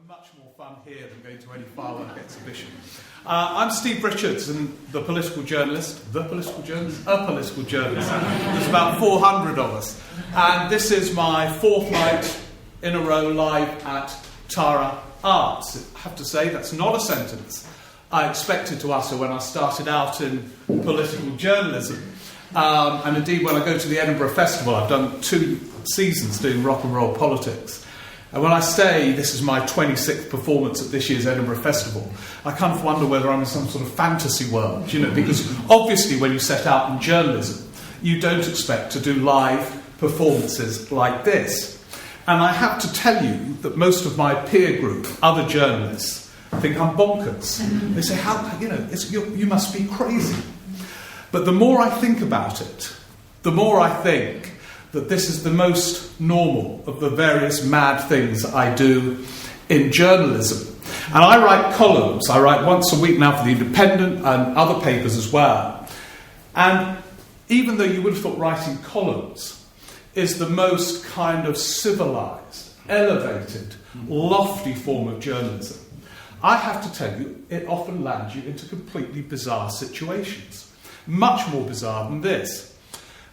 much more fun here than going to any firework exhibition. I'm Steve Richards, and a political journalist. There's about 400 of us. And this is my fourth night in a row live at Tara Arts. I have to say, that's not a sentence I expected to utter when I started out in political journalism. And indeed, when I go to the Edinburgh Festival, I've done 2 seasons doing rock and roll politics. And when I say this is my 26th performance at this year's Edinburgh Festival, I kind of wonder whether I'm in some sort of fantasy world, because obviously when you set out in journalism, you don't expect to do live performances like this. And I have to tell you that most of my peer group, other journalists, think I'm bonkers. They say, you must be crazy. But the more I think about it, the more I think that this is the most normal of the various mad things I do in journalism. And I write columns. I write once a week now for The Independent and other papers as well. And even though you would have thought writing columns is the most kind of civilised, elevated, lofty form of journalism, I have to tell you, it often lands you into completely bizarre situations. Much more bizarre than this.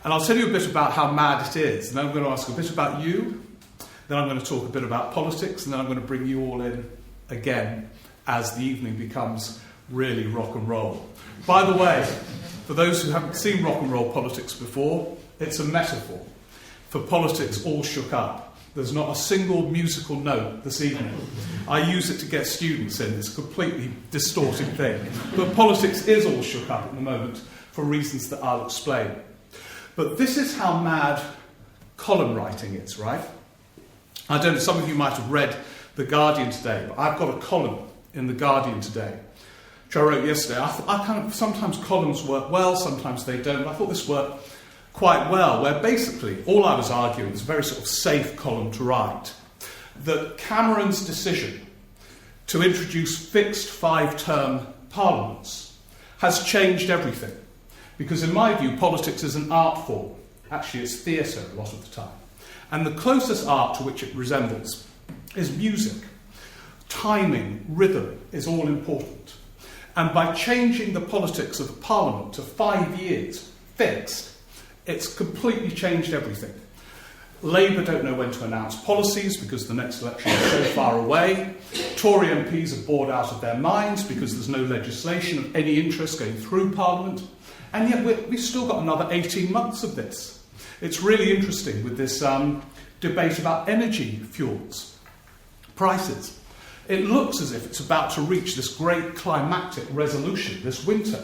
And I'll tell you a bit about how mad it is, and then I'm going to ask a bit about you, then I'm going to talk a bit about politics, and then I'm going to bring you all in again as the evening becomes really rock and roll. By the way, for those who haven't seen rock and roll politics before, it's a metaphor for politics all shook up. There's not a single musical note this evening. I use it to get students in. It's a completely distorted thing. But politics is all shook up at the moment for reasons that I'll explain. But this is how mad column writing is, right? I don't know, some of you might have read The Guardian today, but I've got a column in The Guardian today, which I wrote yesterday. Sometimes columns work well, sometimes they don't. But I thought this worked quite well, where basically all I was arguing is a very sort of safe column to write, that Cameron's decision to introduce fixed 5-term parliaments has changed everything. Because in my view, politics is an art form. Actually, it's theatre a lot of the time. And the closest art to which it resembles is music. Timing, rhythm is all important. And by changing the politics of the Parliament to 5 years, fixed, it's completely changed everything. Labour don't know when to announce policies because the next election is so far away. Tory MPs are bored out of their minds because there's no legislation of any interest going through Parliament. And yet we've still got another 18 months of this. It's really interesting with this debate about energy fuels, prices. It looks as if it's about to reach this great climactic resolution this winter.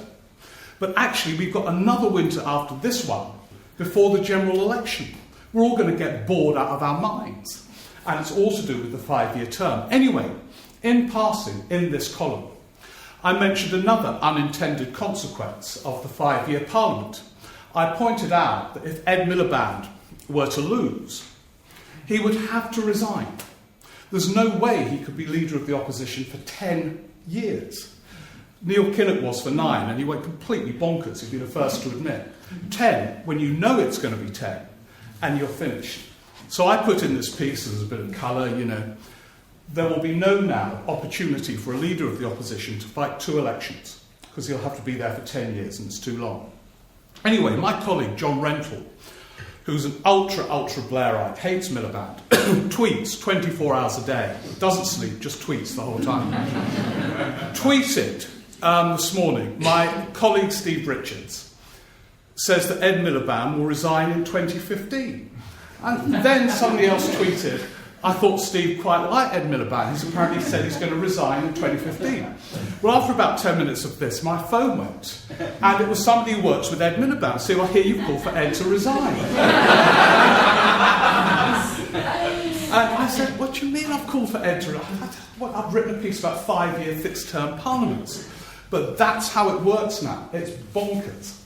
But actually we've got another winter after this one before the general election. We're all going to get bored out of our minds. And it's all to do with the 5-year term. Anyway, in passing, in this column, I mentioned another unintended consequence of the 5-year Parliament. I pointed out that if Ed Miliband were to lose, he would have to resign. There's no way he could be leader of the opposition for 10 years. Neil Kinnock was for 9, and he went completely bonkers, he'd be the first to admit. 10, when you know it's going to be 10, and you're finished. So I put in this piece, there's a bit of colour, there will be no now opportunity for a leader of the opposition to fight 2 elections, because he'll have to be there for 10 years and it's too long. Anyway, my colleague John Rentoul, who's an ultra Blairite, hates Miliband, tweets 24 hours a day, doesn't sleep, just tweets the whole time, tweeted this morning, my colleague Steve Richards says that Ed Miliband will resign in 2015. And then somebody else tweeted, I thought Steve quite liked Ed Miliband. He's apparently said he's going to resign in 2015. Well, after about 10 minutes of this, my phone went, and it was somebody who works with Ed Miliband. So I hear you call for Ed to resign. And I said, what do you mean I've called for Ed to resign? I've written a piece about 5-year fixed-term parliaments. But that's how it works now. It's bonkers.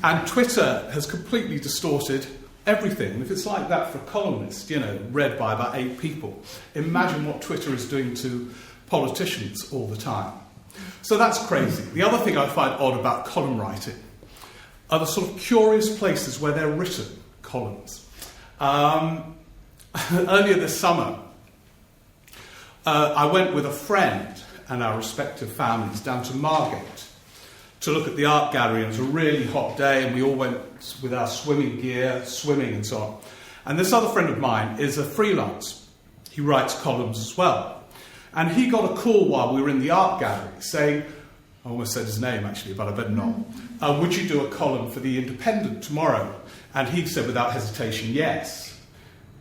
And Twitter has completely distorted everything. If it's like that for a columnist, read by about 8 people, imagine what Twitter is doing to politicians all the time. So that's crazy. The other thing I find odd about column writing are the sort of curious places where they're written columns. Earlier this summer, I went with a friend and our respective families down to Margate to look at the art gallery. It was a really hot day, and we all went with our swimming gear, swimming and so on. And this other friend of mine is a freelance. He writes columns as well. And he got a call while we were in the art gallery saying, I almost said his name actually, but I better not, would you do a column for The Independent tomorrow? And he said without hesitation, yes.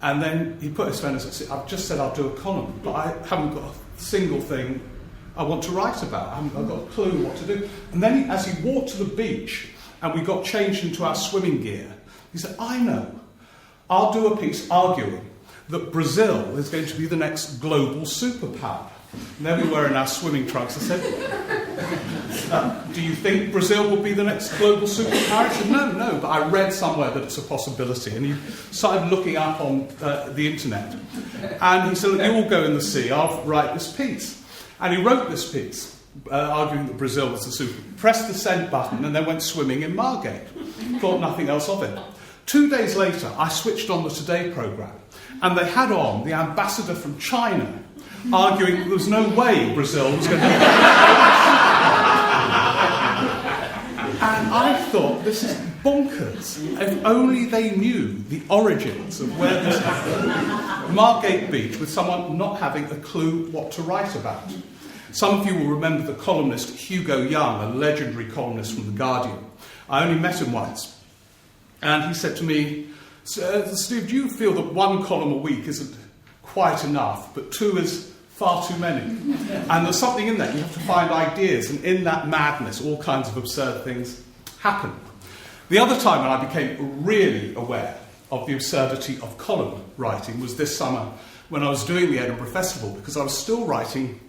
And then he put his phone and said, I've just said I'll do a column, but I haven't got a single thing I want to write about. I've got a clue what to do. And then as he walked to the beach and we got changed into our swimming gear, he said, I know. I'll do a piece arguing that Brazil is going to be the next global superpower. And there we were in our swimming trunks. I said, do you think Brazil will be the next global superpower? He said, no, but I read somewhere that it's a possibility. And he started looking up on the internet. And he said, look, you all go in the sea, I'll write this piece. And he wrote this piece, arguing that Brazil was the super. Pressed the send button and then went swimming in Margate. Thought nothing else of it. 2 days later, I switched on the Today programme, and they had on the ambassador from China, arguing there was no way Brazil was going to be. And I thought, this is bonkers. If only they knew the origins of where this happened. Margate Beach, with someone not having a clue what to write about. Some of you will remember the columnist Hugo Young, a legendary columnist from The Guardian. I only met him once. And he said to me, Steve, do you feel that one column a week isn't quite enough, but two is far too many? And there's something in that. You have to find ideas, and in that madness, all kinds of absurd things happen. The other time when I became really aware of the absurdity of column writing was this summer when I was doing the Edinburgh Festival, because I was still writing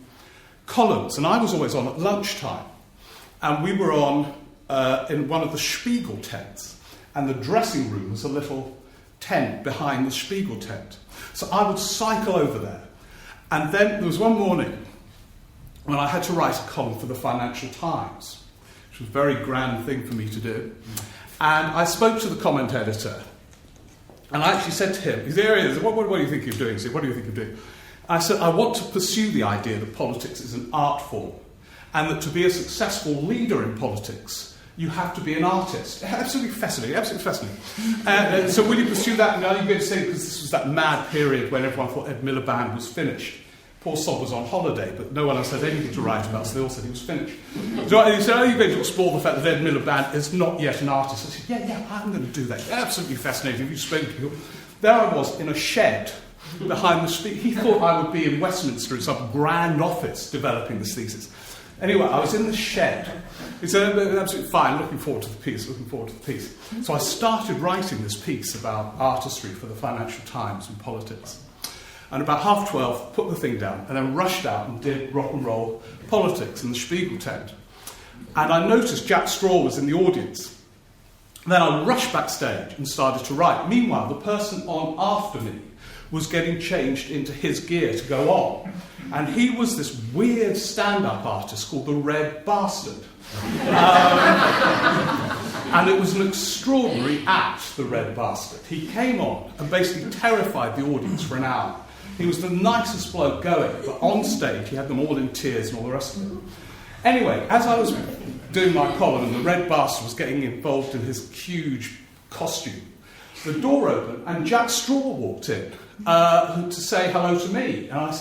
columns, and I was always on at lunchtime. And we were on in one of the Spiegel tents, and the dressing room was a little tent behind the Spiegel tent. So I would cycle over there. And then there was one morning when I had to write a column for the Financial Times, which was a very grand thing for me to do. And I spoke to the comment editor, and I actually said to him, there he is, what do you think you're doing? He said, what do you think you're doing? I said, I want to pursue the idea that politics is an art form, and that to be a successful leader in politics, you have to be an artist. Absolutely fascinating, absolutely fascinating. So will you pursue that? And are you going to say, because this was that mad period when everyone thought Ed Miliband was finished. Poor Sod was on holiday, but no one else had anything to write about, so they all said he was finished. So he said, are you going to explore the fact that Ed Miliband is not yet an artist? I said, yeah, I'm going to do that. Absolutely fascinating. If you spoke to people. There I was in a shed behind the street. He thought I would be in Westminster in some grand office developing this thesis. Anyway, I was in the shed. He said, absolutely fine, looking forward to the piece. So I started writing this piece about artistry for the Financial Times and politics. And about 12:30, put the thing down, and then rushed out and did rock and roll politics in the Spiegel tent. And I noticed Jack Straw was in the audience. Then I rushed backstage and started to write. Meanwhile, the person on after me was getting changed into his gear to go on. And he was this weird stand-up artist called the Red Bastard. And it was an extraordinary act, the Red Bastard. He came on and basically terrified the audience for an hour. He was the nicest bloke going, but on stage he had them all in tears and all the rest of it. Anyway, as I was doing my column and the Red Bastard was getting involved in his huge costume, the door opened and Jack Straw walked in to say hello to me. And I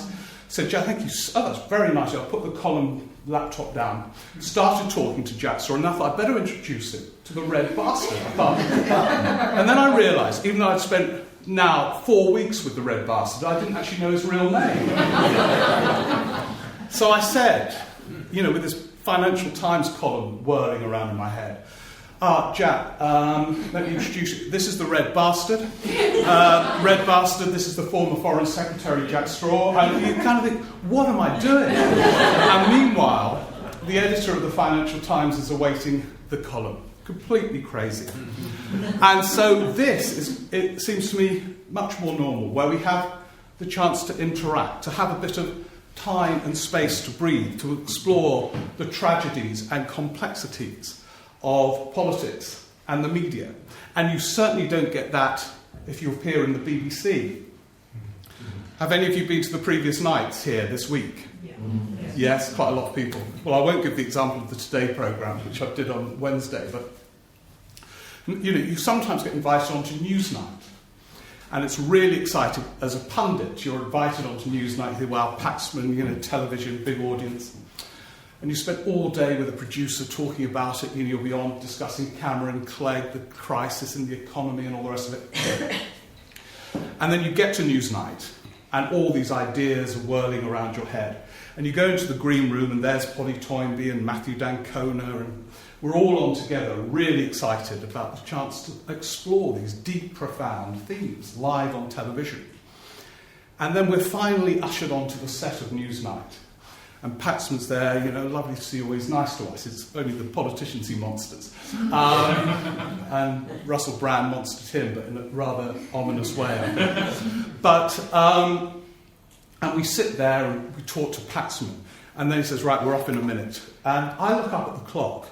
said, Jack, thank you. Oh, that's very nice. I put the column laptop down, started talking to Jack Straw, and I thought I'd better introduce him to the Red Bastard. And then I realised, even though I'd spent now 4 weeks with the Red Bastard, I didn't actually know his real name. So I said, with this Financial Times column whirling around in my head, Jack, let me introduce you. This is the Red Bastard. Red Bastard, this is the former Foreign Secretary, Jack Straw. And you kind of think, what am I doing? And meanwhile, the editor of the Financial Times is awaiting the column. Completely crazy. And so it seems to me, much more normal, where we have the chance to interact, to have a bit of time and space to breathe, to explore the tragedies and complexities of politics and the media. And you certainly don't get that if you appear in the BBC. Have any of you been to the previous nights here this week? Yeah. Yes, quite a lot of people. Well, I won't give the example of the Today programme, which I did on Wednesday, but you sometimes get invited onto Newsnight. And it's really exciting. As a pundit, you're invited onto Newsnight. You think, wow, Paxman, television, big audience. And you spend all day with a producer talking about it. You'll be on discussing Cameron, Clegg, the crisis in the economy and all the rest of it. And then you get to Newsnight, and all these ideas are whirling around your head. And you go into the green room, and there's Polly Toynbee and Matthew Dancona, and we're all on together, really excited about the chance to explore these deep, profound themes live on television. And then we're finally ushered onto the set of Newsnight. And Paxman's there, lovely to see you, always nice to us. It's only the politicians he monsters. And Russell Brand monstered him, but in a rather ominous way, I think. But, and we sit there and we talk to Paxman. And then he says, right, we're off in a minute. And I look up at the clock,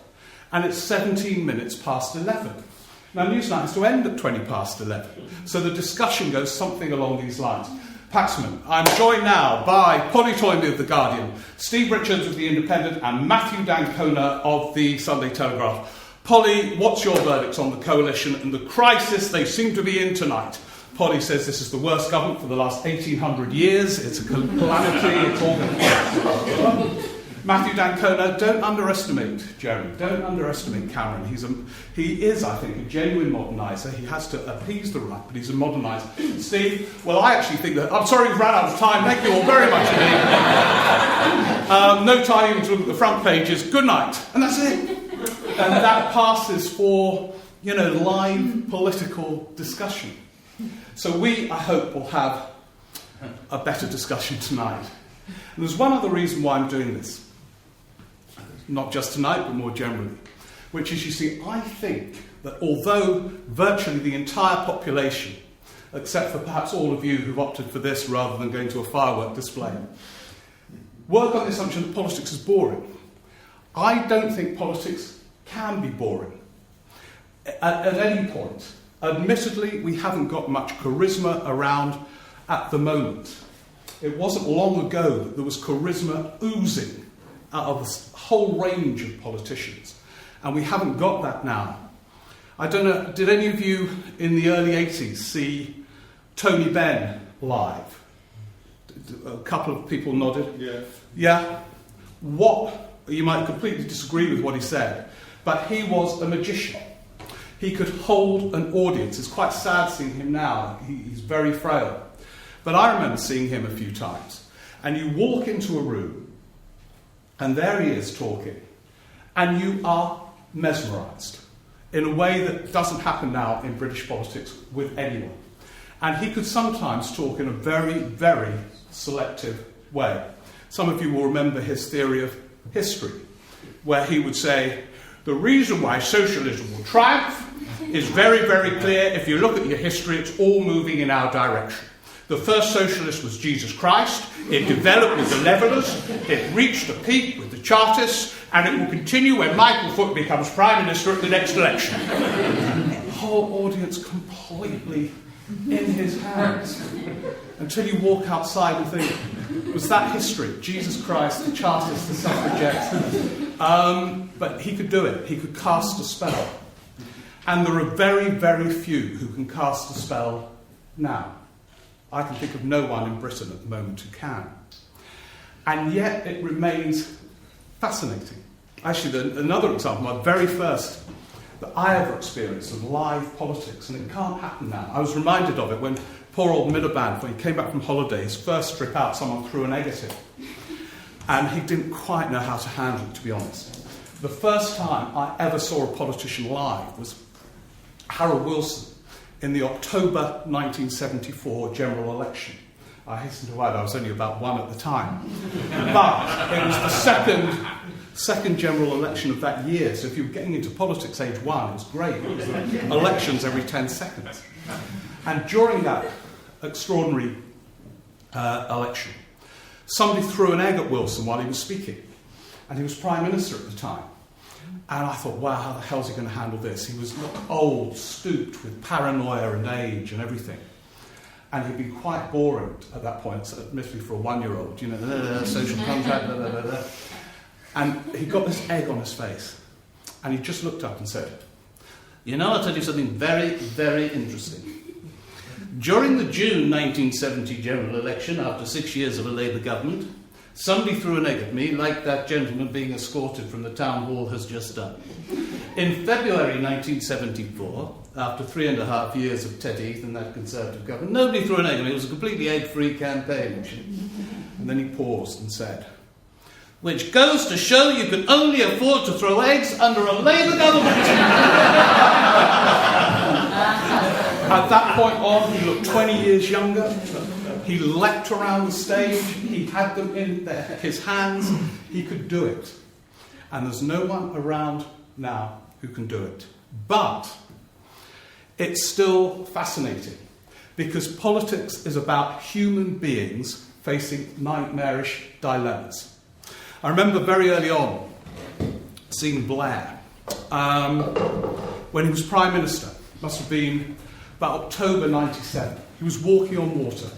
and it's 17 minutes past 11. Now, Newsnight has to end at 20 past 11. So the discussion goes something along these lines. Paxman, I'm joined now by Polly Toynbee of The Guardian, Steve Richards of The Independent, and Matthew Dancona of The Sunday Telegraph. Polly, what's your verdict on the coalition and the crisis they seem to be in tonight? Polly says this is the worst government for the last 1,800 years. It's a calamity. It's all going to Matthew Dancona, don't underestimate Jeremy. Don't underestimate Cameron. He is, I think, a genuine moderniser. He has to appease the right, but he's a moderniser. Steve, well, I actually think that... I'm sorry we've run out of time. Thank you all very much indeed. No time even to look at the front pages. Good night. And that's it. And that passes for, live political discussion. So we, I hope, will have a better discussion tonight. And there's one other reason why I'm doing this. Not just tonight, but more generally. Which is, you see, I think that although virtually the entire population, except for perhaps all of you who've opted for this rather than going to a firework display, work on the assumption that politics is boring, I don't think politics can be boring at any point. Admittedly, we haven't got much charisma around at the moment. It wasn't long ago that there was charisma oozing out of a whole range of politicians. And we haven't got that now. I don't know, did any of you in the early 80s see Tony Benn live? A couple of people nodded. Yeah. Yeah? You might completely disagree with what he said, but he was a magician. He could hold an audience. It's quite sad seeing him now. He's very frail. But I remember seeing him a few times. And you walk into a room, and there he is talking, and you are mesmerised in a way that doesn't happen now in British politics with anyone. And he could sometimes talk in a very, very selective way. Some of you will remember his theory of history, where he would say, the reason why socialism will triumph is very, very clear. If you look at your history, it's all moving in our direction. The first socialist was Jesus Christ. It developed with the Levellers. It reached a peak with the Chartists. And it will continue when Michael Foot becomes Prime Minister at the next election. The whole audience completely in his hands. Until you walk outside and think, was that history? Jesus Christ, the Chartists, the suffragettes. But he could do it. He could cast a spell. And there are very, very few who can cast a spell now. I can think of no one in Britain at the moment who can. And yet it remains fascinating. Actually, another example, my very first that I ever experienced of live politics, and it can't happen now. I was reminded of it when poor old Miliband, when he came back from holiday, his first trip out, someone threw an egg at him. And he didn't quite know how to handle it, to be honest. The first time I ever saw a politician live was Harold Wilson in the October 1974 general election. I hasten to add I was only about one at the time. But it was the second general election of that year, so if you were getting into politics age one, it was great. It was elections every 10 seconds. And during that extraordinary election, somebody threw an egg at Wilson while he was speaking, and he was Prime Minister at the time. And I thought, wow, how the hell's he going to handle this? He was old, stooped, with paranoia and age and everything. And he'd been quite boring at that point, so admittedly for a 1-year-old, social contract, blah, blah, blah, blah. And he got this egg on his face. And he just looked up and said, I'll tell you something very, very interesting. During the June 1970 general election, after 6 years of a Labour government, somebody threw an egg at me, like that gentleman being escorted from the town hall has just done. In February 1974, after 3.5 years of Ted Heath and that Conservative government, nobody threw an egg at me. It was a completely egg-free campaign, actually. And then he paused and said, which goes to show you can only afford to throw eggs under a Labour government. At that point on, he looked 20 years younger. He leapt around the stage. He had them in his hands. He could do it. And there's no one around now who can do it. But it's still fascinating, because politics is about human beings facing nightmarish dilemmas. I remember very early on seeing Blair when he was Prime Minister. Must have been about October 97. He was walking on water.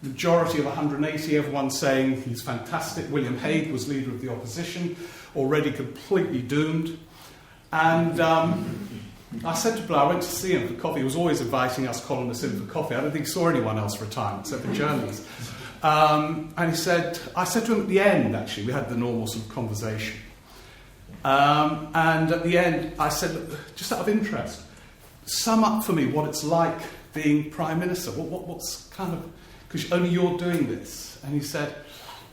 Majority of 180, everyone saying he's fantastic. William Hague was leader of the opposition, already completely doomed. And I said to Blair, I went to see him for coffee. He was always inviting us columnists in for coffee. I don't think he saw anyone else for a time, except for journalists. And I said to him at the end, actually, we had the normal sort of conversation. And at the end, I said, look, just out of interest, sum up for me what it's like being Prime Minister. What's kind of, because only you're doing this. And he said,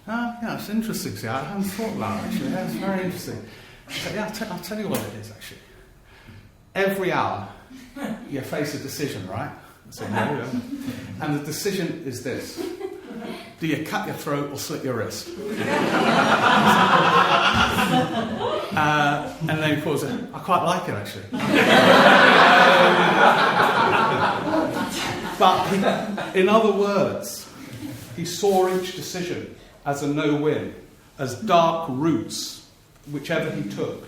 yeah, it's interesting. See, I hadn't thought about it, actually. Yeah, it's very interesting. I said, yeah, I'll tell you what it is, actually. Every hour, you face a decision, right? I said, no. And the decision is this. Do you cut your throat or slit your wrist? And then he calls it, I quite like it, actually. But in other words, he saw each decision as a no-win, as dark routes, whichever he took.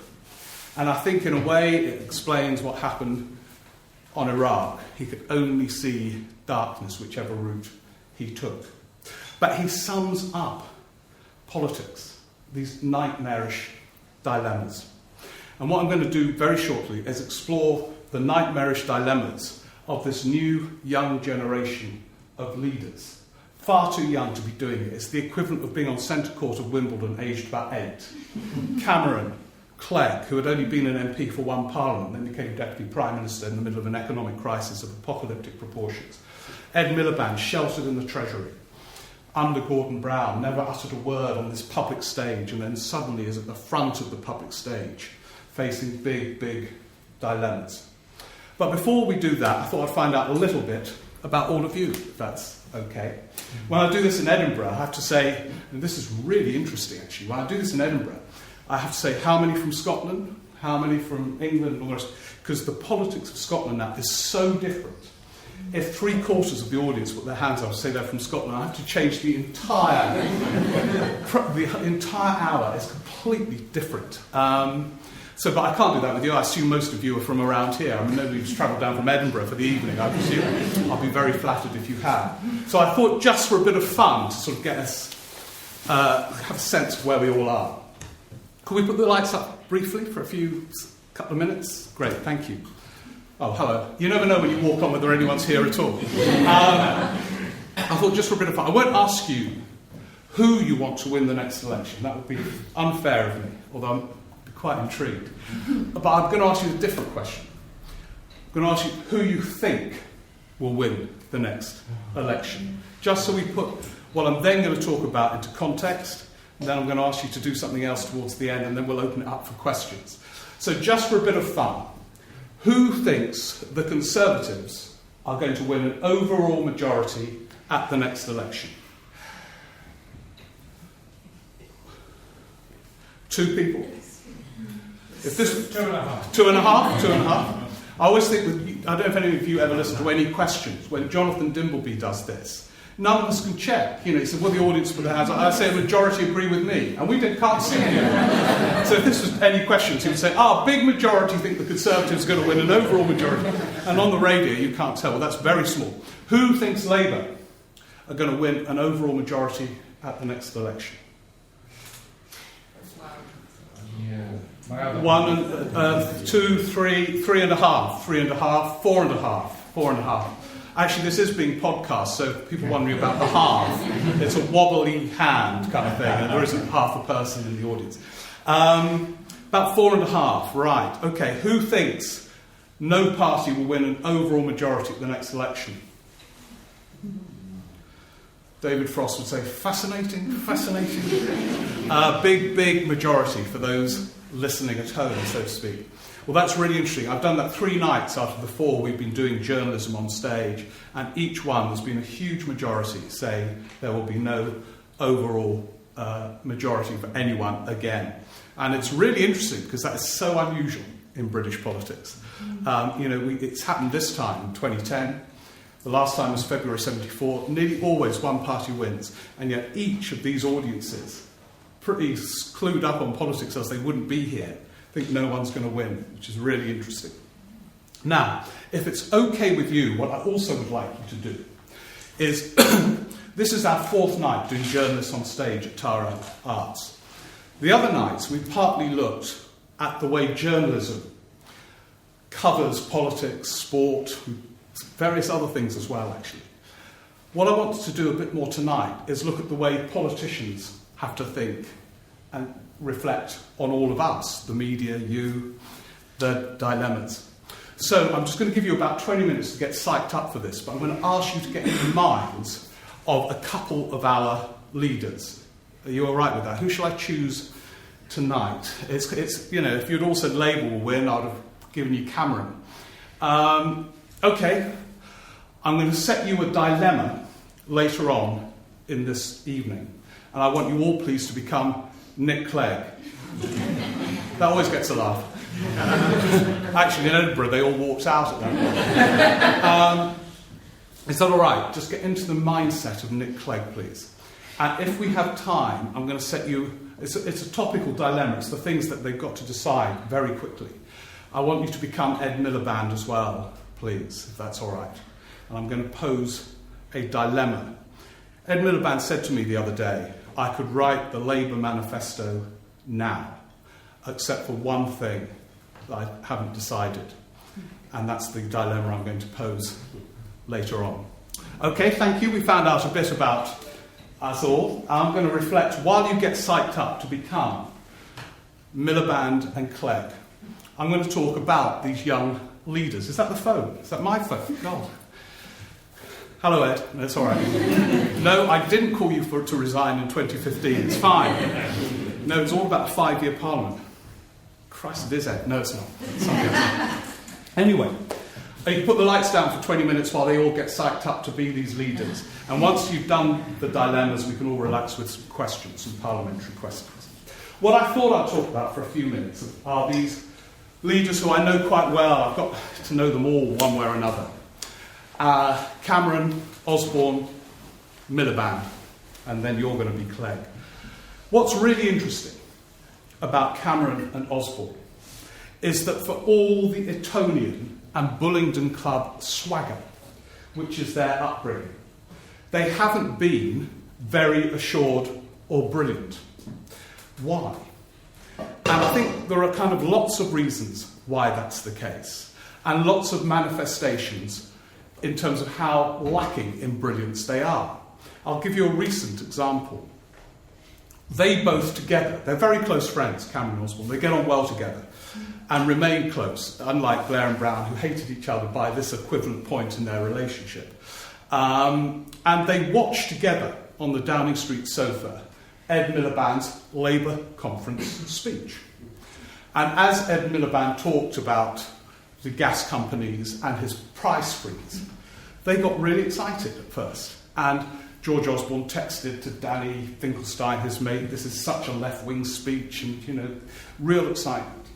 And I think in a way it explains what happened on Iraq. He could only see darkness, whichever route he took. But he sums up politics, these nightmarish dilemmas. And what I'm going to do very shortly is explore the nightmarish dilemmas of this new young generation of leaders. Far too young to be doing it. It's the equivalent of being on centre court of Wimbledon aged about 8. Cameron, Clegg, who had only been an MP for one parliament, then became Deputy Prime Minister in the middle of an economic crisis of apocalyptic proportions. Ed Miliband, sheltered in the Treasury. Under Gordon Brown, never uttered a word on this public stage, and then suddenly is at the front of the public stage, facing big, big dilemmas. But before we do that, I thought I'd find out a little bit about all of you, if that's okay. When I do this in Edinburgh, I have to say, and this is really interesting actually, when I do this in Edinburgh, I have to say how many from Scotland, how many from England, and all the rest, because the politics of Scotland now is so different. If 3/4 of the audience put their hands up and say they're from Scotland, I have to change the entire hour. It's completely different. But I can't do that with you. I assume most of you are from around here. I mean, nobody's travelled down from Edinburgh for the evening, I presume. I'll be very flattered if you have. So I thought just for a bit of fun to sort of get us, have a sense of where we all are. Could we put the lights up briefly for couple of minutes? Great, thank you. Oh, hello. You never know when you walk on whether anyone's here at all. I thought just for a bit of fun, I won't ask you who you want to win the next election. That would be unfair of me, although I'm quite intrigued. But I'm going to ask you a different question. I'm going to ask you who you think will win the next election. Just so we put what I'm then going to talk about into context, and then I'm going to ask you to do something else towards the end, and then we'll open it up for questions. So just for a bit of fun, who thinks the Conservatives are going to win an overall majority at the next election? 2 people. If this 2.5. 2.5. I always think, I don't know if any of you ever listen to any questions, when Jonathan Dimbleby does this, none of us can check. He said, well, the audience put their hands up. I say a majority agree with me. And we can't see anyone. So if this was any questions, he would say, big majority think the Conservatives are going to win an overall majority. And on the radio, you can't tell. Well, that's very small. Who thinks Labour are going to win an overall majority at the next election? Yeah. 1, 2, 3, 3.5, 3.5, 4.5, 4.5. Actually, this is being podcast, so people wondering about the half. It's a wobbly hand kind of thing, and there isn't half a person in the audience. About 4.5, right. Okay, who thinks no party will win an overall majority at the next election? David Frost would say, fascinating, fascinating. Big majority for those listening at home, so to speak. Well, that's really interesting. I've done that 3 nights out of the 4 we've been doing journalism on stage, and each one there's been a huge majority saying there will be no overall majority for anyone again. And it's really interesting because that is so unusual in British politics. It's happened this time in 2010. The last time was February 74. Nearly always one party wins, and yet each of these audiences, pretty clued up on politics as they wouldn't be here, think no one's going to win, which is really interesting. Now, if it's okay with you, what I also would like you to do is, this is our 4th night doing journalists on stage at Tara Arts. The other nights, we've partly looked at the way journalism covers politics, sport, various other things as well, actually. What I want to do a bit more tonight is look at the way politicians have to think and reflect on all of us, the media, you, the dilemmas. So I'm just going to give you about 20 minutes to get psyched up for this, but I'm going to ask you to get in the minds of a couple of our leaders. Are you all right with that? Who shall I choose tonight? It's if you'd all said Labour will win, I'd have given you Cameron. Okay, I'm going to set you a dilemma later on in this evening, and I want you all please to become Nick Clegg. That always gets a laugh. Actually, in Edinburgh, they all walked out at that point. Is that all right? Just get into the mindset of Nick Clegg, please. And if we have time, I'm going to set you... It's a topical dilemma. It's the things that they've got to decide very quickly. I want you to become Ed Miliband as well, please, if that's all right. And I'm going to pose a dilemma. Ed Miliband said to me the other day, I could write the Labour manifesto now, except for one thing that I haven't decided. And that's the dilemma I'm going to pose later on. Okay, thank you. We found out a bit about us all. I'm going to reflect while you get psyched up to become Miliband and Clegg. I'm going to talk about these young leaders. Is that the phone? Is that my phone? God. Hello, Ed. No, it's all right. No, I didn't call you to resign in 2015. It's fine. No, it's all about a 5-year parliament. Christ, it is, Ed. No, it's not. It's something else. Anyway, you can put the lights down for 20 minutes while they all get psyched up to be these leaders. And once you've done the dilemmas, we can all relax with some questions, some parliamentary questions. What I thought I'd talk about for a few minutes are these leaders who I know quite well. I've got to know them all one way or another. Cameron, Osborne, Miliband, and then you're going to be Clegg. What's really interesting about Cameron and Osborne is that for all the Etonian and Bullingdon Club swagger, which is their upbringing, they haven't been very assured or brilliant. Why? And I think there are kind of lots of reasons why that's the case, and lots of manifestations in terms of how lacking in brilliance they are. I'll give you a recent example. They both together, they're very close friends, Cameron and Osborne, they get on well together and remain close, unlike Blair and Brown, who hated each other by this equivalent point in their relationship. And they watch together on the Downing Street sofa Ed Miliband's Labour conference speech. And as Ed Miliband talked about the gas companies and his price freeze, they got really excited at first. And George Osborne texted to Danny Finkelstein, his mate, this is such a left-wing speech, and, real excitement.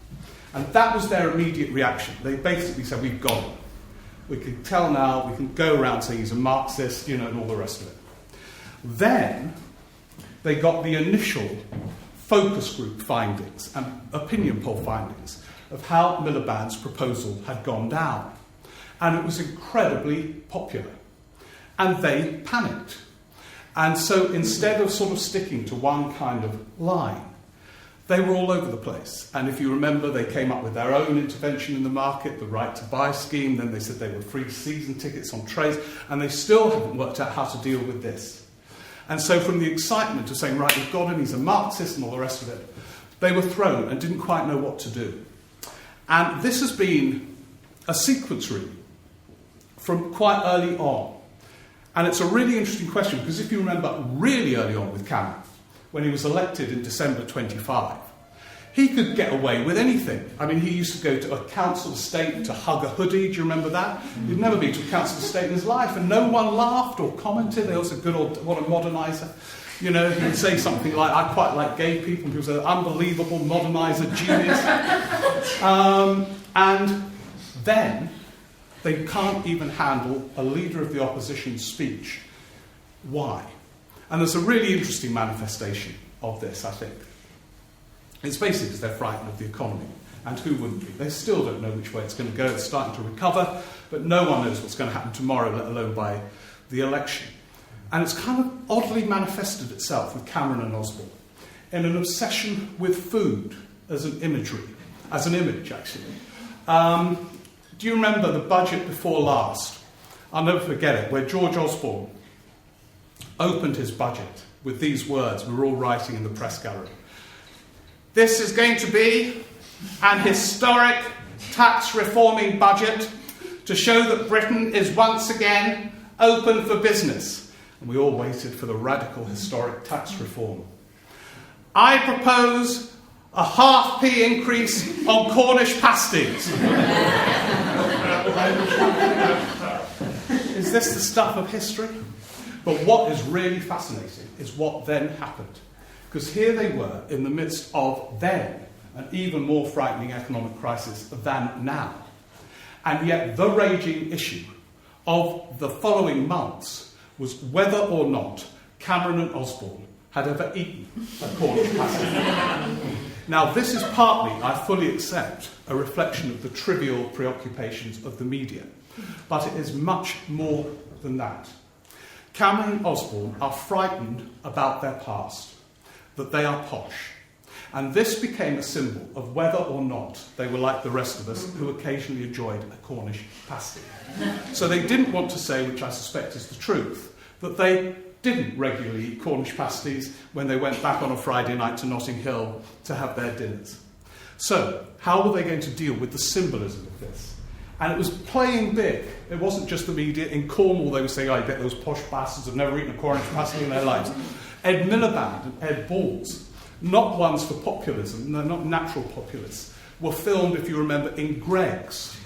And that was their immediate reaction. They basically said, we've got him. We can tell now, we can go around saying he's a Marxist, and all the rest of it. Then they got the initial focus group findings and opinion poll findings of how Miliband's proposal had gone down. And it was incredibly popular. And they panicked. And so instead of sort of sticking to one kind of line, they were all over the place. And if you remember, they came up with their own intervention in the market, the right to buy scheme. Then they said they were free season tickets on trains. And they still haven't worked out how to deal with this. And so from the excitement of saying, right, we've got him, he's a Marxist and all the rest of it, they were thrown and didn't quite know what to do. And this has been a sequence really from quite early on. And it's a really interesting question, because if you remember really early on with Cameron, when he was elected in December 25, he could get away with anything. I mean, he used to go to a council estate to hug a hoodie. Do you remember that? He'd never been to a council estate in his life, and no one laughed or commented. They also good old, what a moderniser. You know, he would say something like, I quite like gay people, and people say, unbelievable, moderniser, genius. And then they can't even handle a leader of the opposition speech. Why? And there's a really interesting manifestation of this, I think. It's basically because they're frightened of the economy. And who wouldn't be? They still don't know which way it's going to go. It's starting to recover, but no one knows what's going to happen tomorrow, let alone by the election. And it's kind of oddly manifested itself with Cameron and Osborne in an obsession with food as an imagery, as an image, actually. Do you remember the budget before last? I'll never forget it, where George Osborne opened his budget with these words we were all writing in the press gallery. This is going to be an historic tax reforming budget to show that Britain is once again open for business. And we all waited for the radical historic tax reform. I propose a 0.5p increase on Cornish pasties. Is this the stuff of history? But what is really fascinating is what then happened. Because here they were in the midst of then an even more frightening economic crisis than now. And yet the raging issue of the following months was whether or not Cameron and Osborne had ever eaten a Cornish pasty. Now, this is partly, I fully accept, a reflection of the trivial preoccupations of the media. But it is much more than that. Cameron and Osborne are frightened about their past, that they are posh. And this became a symbol of whether or not they were like the rest of us who occasionally enjoyed a Cornish pasty. So they didn't want to say, which I suspect is the truth, that they didn't regularly eat Cornish pasties when they went back on a Friday night to Notting Hill to have their dinners. So, how were they going to deal with the symbolism of this? And it was playing big. It wasn't just the media. In Cornwall, they were saying, I bet those posh bastards have never eaten a Cornish pasty in their lives. Ed Miliband and Ed Balls, not ones for populism, they're not natural populists, were filmed, if you remember, in Greggs.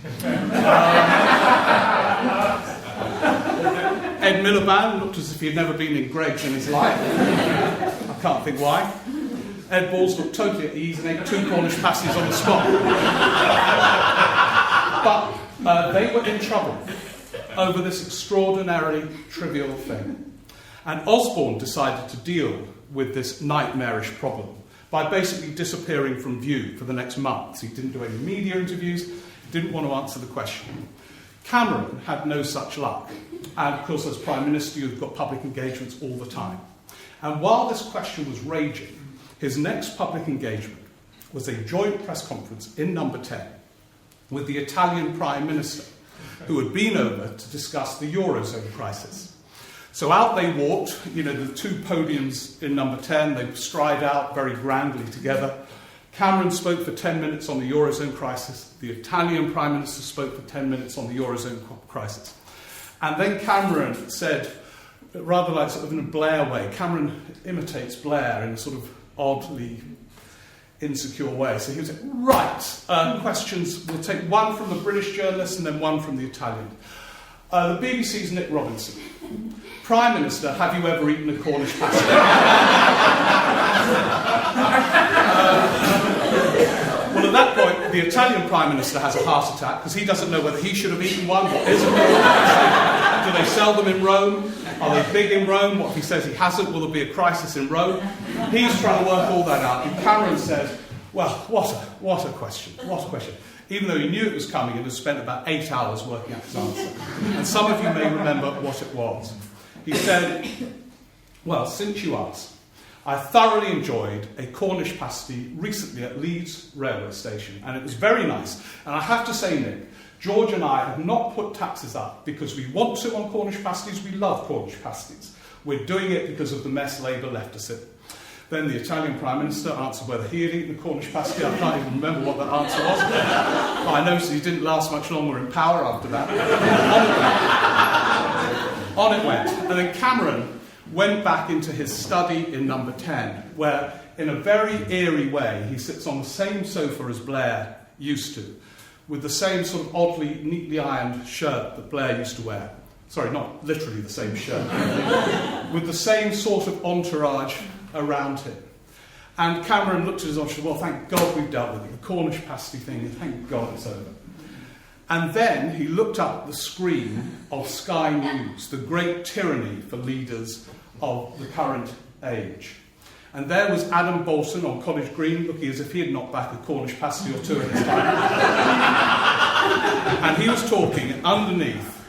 Ed Miliband looked as if he had never been in Greggs in his life. I can't think why. Ed Balls looked totally at ease and ate 2 Cornish pasties on the spot. But they were in trouble over this extraordinarily trivial thing. And Osborne decided to deal with this nightmarish problem by basically disappearing from view for the next month. He didn't do any media interviews, didn't want to answer the question. Cameron had no such luck. And of course, as Prime Minister, you've got public engagements all the time. And while this question was raging, his next public engagement was a joint press conference in Number 10 with the Italian Prime Minister, who had been over to discuss the Eurozone crisis. So out they walked, you know, the 2 podiums in Number 10, they stride out very grandly together. Cameron spoke for 10 minutes on the Eurozone crisis. The Italian Prime Minister spoke for 10 minutes on the Eurozone crisis. And then Cameron said, rather like sort of in a Blair way, Cameron imitates Blair in a sort of oddly insecure way. So he was like, right, questions, we'll take one from the British journalist and then one from the Italian. The BBC's Nick Robinson. Prime Minister, have you ever eaten a Cornish pasty? Well, at that point, the Italian Prime Minister has a heart attack because he doesn't know whether he should have eaten one. What is a Cornish pasty? Do they sell them in Rome? Are they big in Rome? What if he says he hasn't? Will there be a crisis in Rome? He's trying to work all that out. And Cameron said, well, what a question. What a question. Even though he knew it was coming and had spent about 8 hours working out his answer. And some of you may remember what it was. He said, Well, since you asked, I thoroughly enjoyed a Cornish pasty recently at Leeds railway station, and it was very nice. And I have to say, Nick, George and I have not put taxes up because we want to on Cornish pasties. We love Cornish pasties. We're doing it because of the mess Labour left us in. Then the Italian Prime Minister answered whether he had eaten the Cornish pasty. I can't even remember what that answer was. But I noticed he didn't last much longer in power after that. On it went. And then Cameron went back into his study in number 10, where, in a very eerie way, he sits on the same sofa as Blair used to, with the same sort of oddly, neatly ironed shirt that Blair used to wear. Sorry, not literally the same shirt. With the same sort of entourage around him. And Cameron looked at his watch and said, well, thank God we've dealt with it. The Cornish pasty thing, thank God it's over. And then he looked up at the screen of Sky News, the great tyranny for leaders of the current age. And there was Adam Bolton on College Green, looking as if he had knocked back a Cornish pasty or two in his time. And he was talking, and underneath,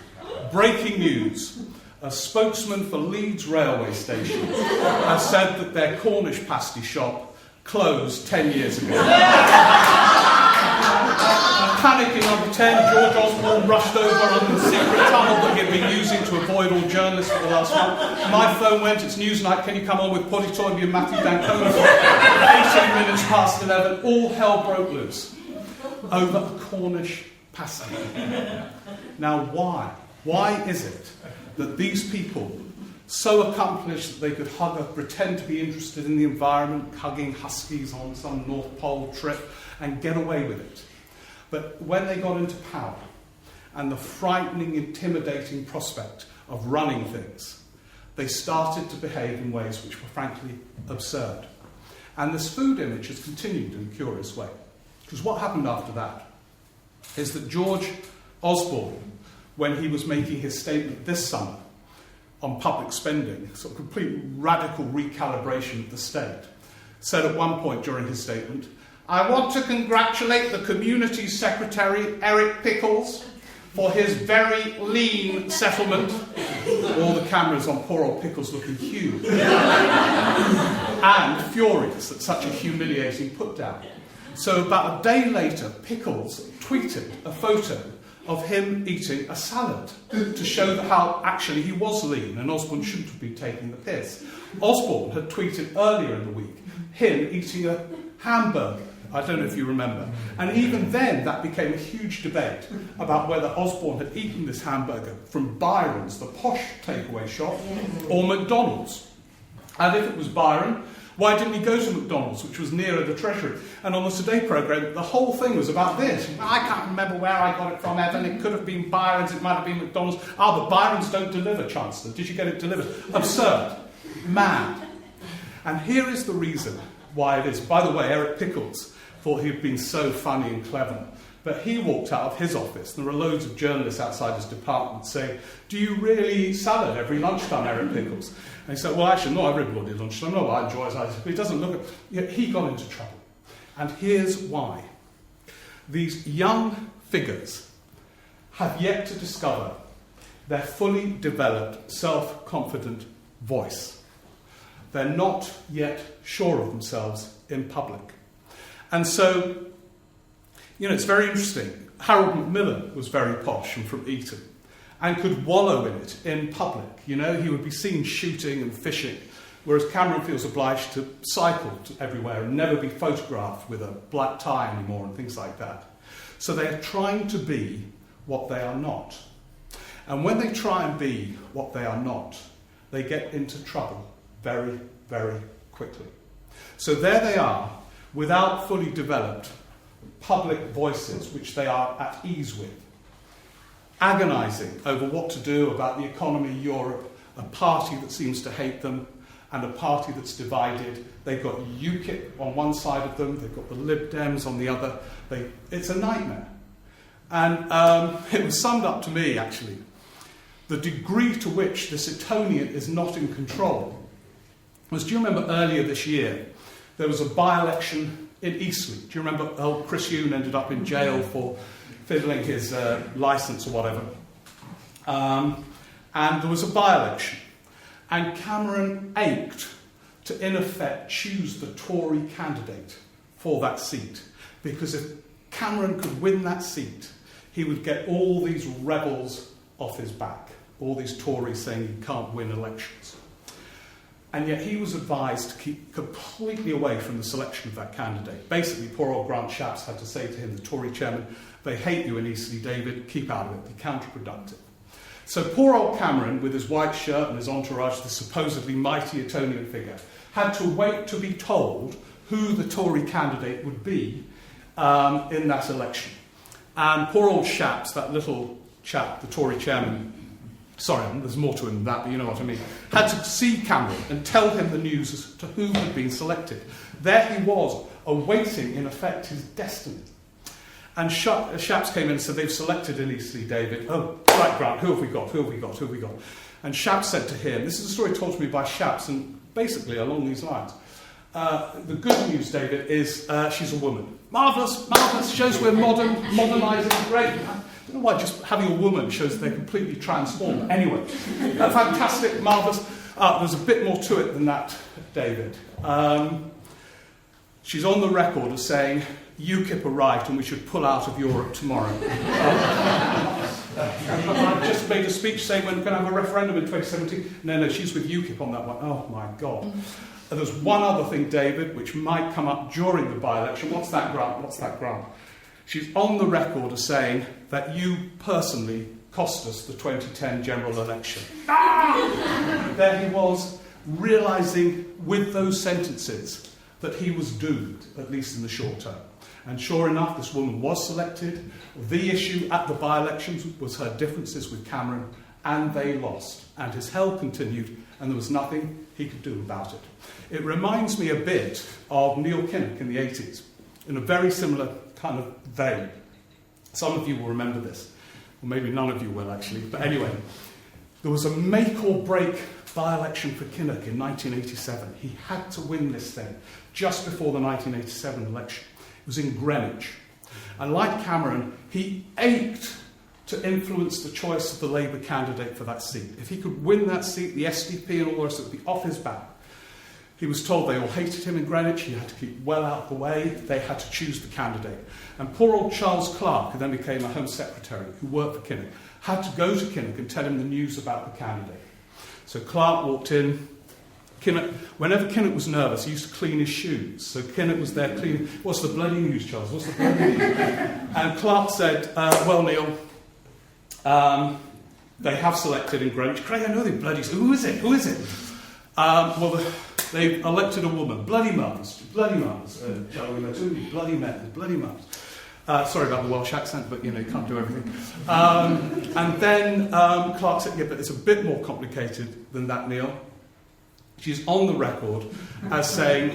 breaking news, a spokesman for Leeds railway station has said that their Cornish pasty shop closed 10 years ago. Panicking number 10, George Osborne rushed over under the secret tunnel that he'd been using to avoid all journalists for the last month. My phone went, it's Newsnight, can you come on with Polly Toynbee and Matthew Dancona for 18 minutes past 11. All hell broke loose over a Cornish pasty. Now why? Why is it that these people, so accomplished that they could pretend to be interested in the environment, hugging huskies on some North Pole trip, and get away with it? But when they got into power, and the frightening, intimidating prospect of running things, they started to behave in ways which were frankly absurd. And this food image has continued in a curious way. Because what happened after that is that George Osborne, when he was making his statement this summer on public spending, sort of complete radical recalibration of the state, said at one point during his statement, I want to congratulate the Community Secretary, Eric Pickles, for his very lean settlement. All the cameras on poor old Pickles looking huge. And furious at such a humiliating put-down. So about a day later, Pickles tweeted a photo of him eating a salad to show how actually he was lean and Osborne shouldn't have been taking the piss. Osborne had tweeted earlier in the week him eating a hamburger. I don't know if you remember. And even then, that became a huge debate about whether Osborne had eaten this hamburger from Byron's, the posh takeaway shop, or McDonald's. And if it was Byron, why didn't he go to McDonald's, which was nearer the Treasury? And on the Today programme, the whole thing was about this. I can't remember where I got it from, Evan. It could have been Byron's, it might have been McDonald's. But Byron's don't deliver, Chancellor. Did you get it delivered? Absurd. Mad. And here is the reason why it is. By the way, Eric Pickles thought he'd been so funny and clever. But he walked out of his office. There were loads of journalists outside his department saying, do you really eat salad every lunchtime, Eric Pickles? And he said, well, actually, not everybody lunchtime. No, I enjoy salad. But he doesn't look at... Yet he got into trouble. And here's why. These young figures have yet to discover their fully developed, self-confident voice. They're not yet sure of themselves in public. And so, it's very interesting. Harold Macmillan was very posh and from Eton and could wallow in it in public. He would be seen shooting and fishing, whereas Cameron feels obliged to cycle everywhere and never be photographed with a black tie anymore and things like that. So they are trying to be what they are not. And when they try and be what they are not, they get into trouble very, very quickly. So there they are, without fully developed public voices which they are at ease with, agonising over what to do about the economy, Europe, a party that seems to hate them, and a party that's divided. They've got UKIP on one side of them, they've got the Lib Dems on the other. It's a nightmare. And it was summed up to me, actually, the degree to which this Etonian is not in control was, do you remember earlier this year, there was a by-election in Eastleigh. Do you remember old Chris Huhne ended up in jail for fiddling his licence or whatever? And there was a by-election. And Cameron ached to, in effect, choose the Tory candidate for that seat. Because if Cameron could win that seat, he would get all these rebels off his back, all these Tories saying he can't win elections. And yet he was advised to keep completely away from the selection of that candidate. Basically, poor old Grant Shapps had to say to him, the Tory chairman, they hate you in Eastleigh, David, keep out of it, be counterproductive. So poor old Cameron, with his white shirt and his entourage, the supposedly mighty Etonian figure, had to wait to be told who the Tory candidate would be in that election. And poor old Shapps, that little chap, the Tory chairman, sorry, there's more to him than that, but you know what I mean, had to see Cameron and tell him the news as to who had been selected. There he was, awaiting, in effect, his destiny. And Shapps came in and said, they've selected in Eastleigh, David. Oh, right, Grant, who have we got? And Shapps said to him, this is a story told to me by Shapps, and basically along these lines. The good news, David, is she's a woman. Marvellous, shows we're modernising, great. I don't know why just having a woman shows they're completely transformed. Anyway, fantastic, marvellous. There's a bit more to it than that, David. She's on the record as saying, UKIP arrived and we should pull out of Europe tomorrow. I just made a speech saying we're going to have a referendum in 2017. No, she's with UKIP on that one. Oh, my God. And there's one other thing, David, which might come up during the by-election. What's that, Grant? She's on the record as saying that you personally cost us the 2010 general election. There he was, realising with those sentences that he was doomed, at least in the short term. And sure enough, this woman was selected. The issue at the by-elections was her differences with Cameron, and they lost. And his hell continued, and there was nothing he could do about it. It reminds me a bit of Neil Kinnock in the 80s, in a very similar kind of vein. Some of you will remember this, or maybe none of you will actually. But anyway, there was a make or break by-election for Kinnock in 1987. He had to win this thing just before the 1987 election. It was in Greenwich. And like Cameron, he ached to influence the choice of the Labour candidate for that seat. If he could win that seat, the SDP and all the rest would be off his back. He was told they all hated him in Greenwich, he had to keep well out of the way, they had to choose the candidate. And poor old Charles Clarke, who then became a Home Secretary, who worked for Kinnock, had to go to Kinnock and tell him the news about the candidate. So Clarke walked in. Whenever Kinnock was nervous, he used to clean his shoes. So Kinnock was there cleaning. What's the bloody news, Charles? What's the bloody news? And Clarke said, well, Neil, they have selected in Greenwich. Craig, I know they bloody... Who is it? Well, they've elected a woman. Bloody mums. Bloody mums. Bloody men. Bloody mums. Sorry about the Welsh accent, but, you can't do everything. And then Clarke said, yeah, but it's a bit more complicated than that, Neil. She's on the record as saying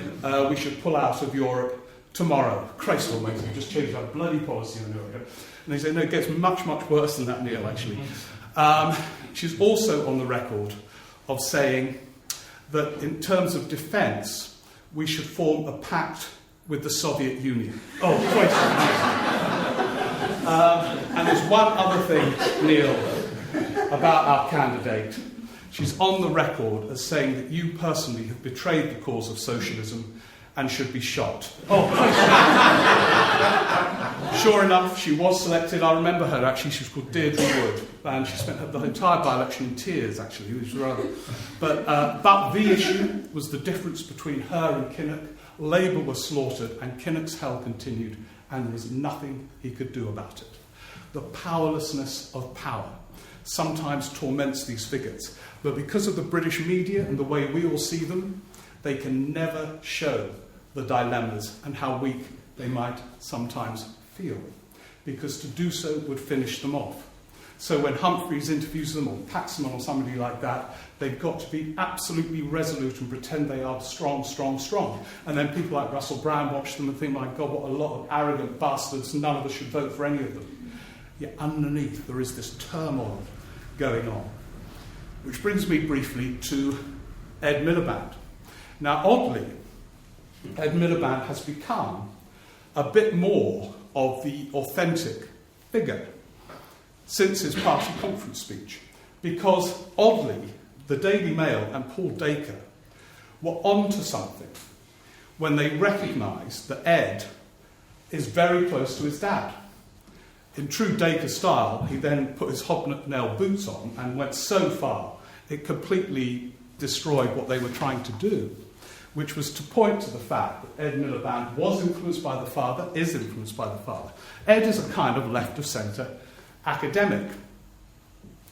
we should pull out of Europe tomorrow. Christ almighty, we just changed our bloody policy in Europe. And they say, no, it gets much, much worse than that, Neil, actually. She's also on the record of saying that in terms of defence, we should form a pact with the Soviet Union. Oh, Christ. And there's one other thing, Neil, about our candidate. She's on the record as saying that you personally have betrayed the cause of socialism and should be shot. Oh, sure enough, she was selected. I remember her, actually. She was called Deirdre Wood, and she spent the entire by-election in tears, actually. It was rather... But the issue was the difference between her and Kinnock. Labour was slaughtered, and Kinnock's hell continued, and there was nothing he could do about it. The powerlessness of power sometimes torments these figures. But because of the British media and the way we all see them, they can never show the dilemmas and how weak they might sometimes feel. Because to do so would finish them off. So when Humphreys interviews them, or Paxman or somebody like that, they've got to be absolutely resolute and pretend they are strong. And then people like Russell Brand watch them and think, my God, what a lot of arrogant bastards, none of us should vote for any of them. Yet underneath there is this turmoil going on. Which brings me briefly to Ed Miliband. Now, oddly, Ed Miliband has become a bit more of the authentic figure since his party conference speech. Because, oddly, the Daily Mail and Paul Dacre were onto something when they recognised that Ed is very close to his dad. In true Dacre style, he then put his hobnail boots on and went so far it completely destroyed what they were trying to do, which was to point to the fact that Ed Miliband was influenced by the father, is influenced by the father. Ed is a kind of left-of-centre academic.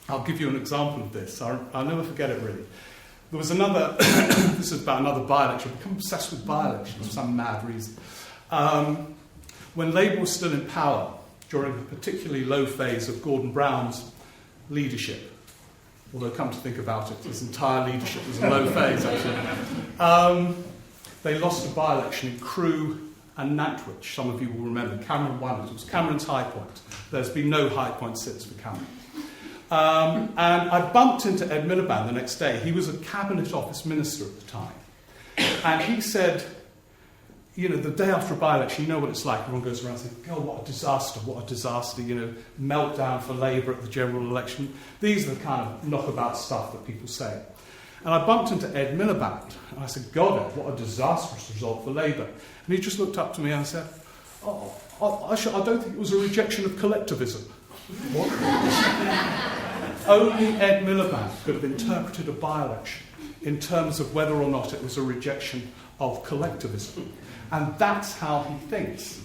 I'll give you an example of this. I'll never forget it, really. There was another, this is about another by-election. I've become obsessed with by-elections for some mad reason. When Labour was still in power, during a particularly low phase of Gordon Brown's leadership, although come to think about it, his entire leadership was a low phase, actually. They lost a by-election in Crewe and Nantwich. Some of you will remember. Cameron won it. It was Cameron's high point. There's been no high point since for Cameron. And I bumped into Ed Miliband the next day. He was a Cabinet Office Minister at the time. And he said, you know, the day after a by-election, you know what it's like. Everyone goes around saying, God, what a disaster, you know, meltdown for Labour at the general election. These are the kind of knockabout stuff that people say. And I bumped into Ed Miliband, and I said, God, Ed, what a disastrous result for Labour. And he just looked up to me and said, I don't think it was a rejection of collectivism. What? Only Ed Miliband could have interpreted a by-election in terms of whether or not it was a rejection of collectivism. And that's how he thinks.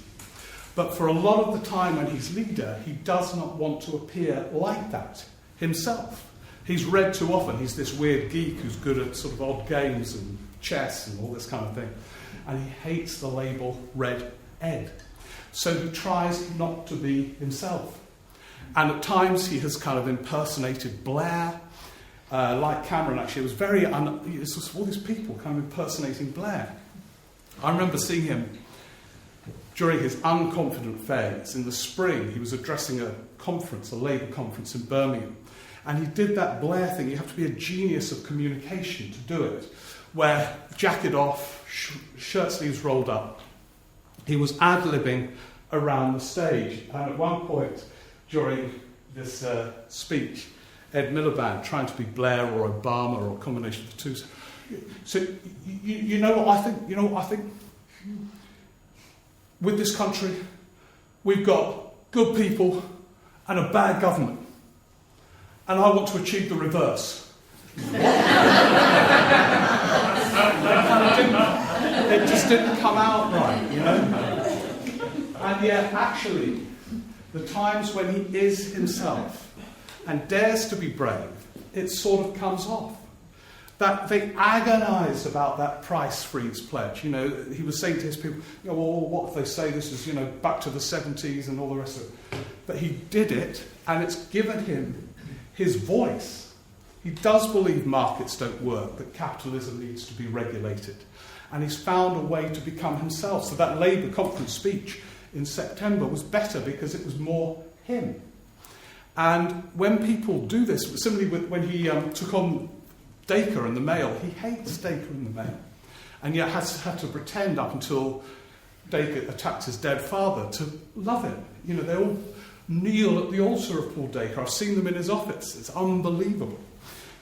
But for a lot of the time when he's leader, he does not want to appear like that himself. He's read too often. He's this weird geek who's good at sort of odd games and chess and all this kind of thing. And he hates the label Red Ed. So he tries not to be himself. And at times he has kind of impersonated Blair, like Cameron actually. It was very, it's just all these people kind of impersonating Blair. I remember seeing him during his unconfident phase in the spring. He was addressing a conference, a Labour conference in Birmingham. And he did that Blair thing. You have to be a genius of communication to do it, where jacket off, shirt sleeves rolled up. He was ad-libbing around the stage. And at one point during this speech, Ed Miliband, trying to be Blair or Obama or a combination of the two, so you know what I think? You know what I think? With this country, we've got good people and a bad government. And I want to achieve the reverse. It just didn't come out right, you know? And yet, actually, the times when he is himself and dares to be brave, it sort of comes off. That they agonise about that price freeze pledge. You know, he was saying to his people, you know, well, what if they say this is, you know, back to the 70s and all the rest of it? But he did it, and it's given him his voice. He does believe markets don't work, that capitalism needs to be regulated. And he's found a way to become himself. So that Labour conference speech in September was better because it was more him. And when people do this, similarly with when he took on Dacre in the Mail, he hates Dacre in the Mail. And yet has had to pretend up until Dacre attacked his dead father to love him. You know, they all kneel at the altar of Paul Dacre. I've seen them in his office. It's unbelievable.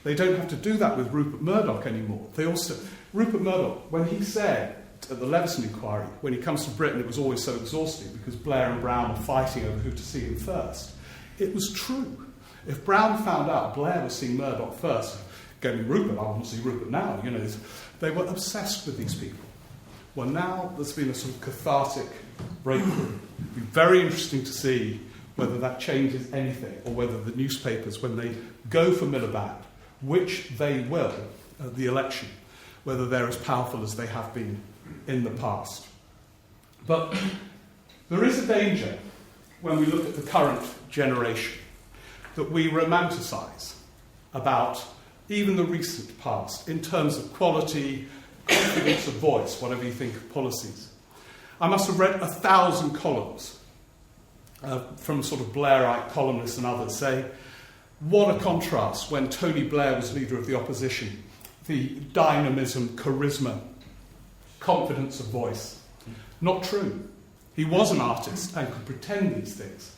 They don't have to do that with Rupert Murdoch anymore. Rupert Murdoch, when he said at the Leveson inquiry, when he comes to Britain, it was always so exhausting because Blair and Brown were fighting over who to see him first. It was true. If Brown found out Blair was seeing Murdoch first, go me Rupert, I want to see Rupert now. You know, they were obsessed with these people. Well, now there's been a sort of cathartic breakthrough. It'd be very interesting to see whether that changes anything, or whether the newspapers, when they go for Miliband, which they will at the election, whether they're as powerful as they have been in the past. But there is a danger when we look at the current generation that we romanticize about even the recent past in terms of quality, confidence of voice, whatever you think of policies. I must have read 1,000 columns from sort of Blairite columnists and others say, what a contrast when Tony Blair was leader of the opposition. The dynamism, charisma, confidence of voice. Not true. He was an artist and could pretend these things.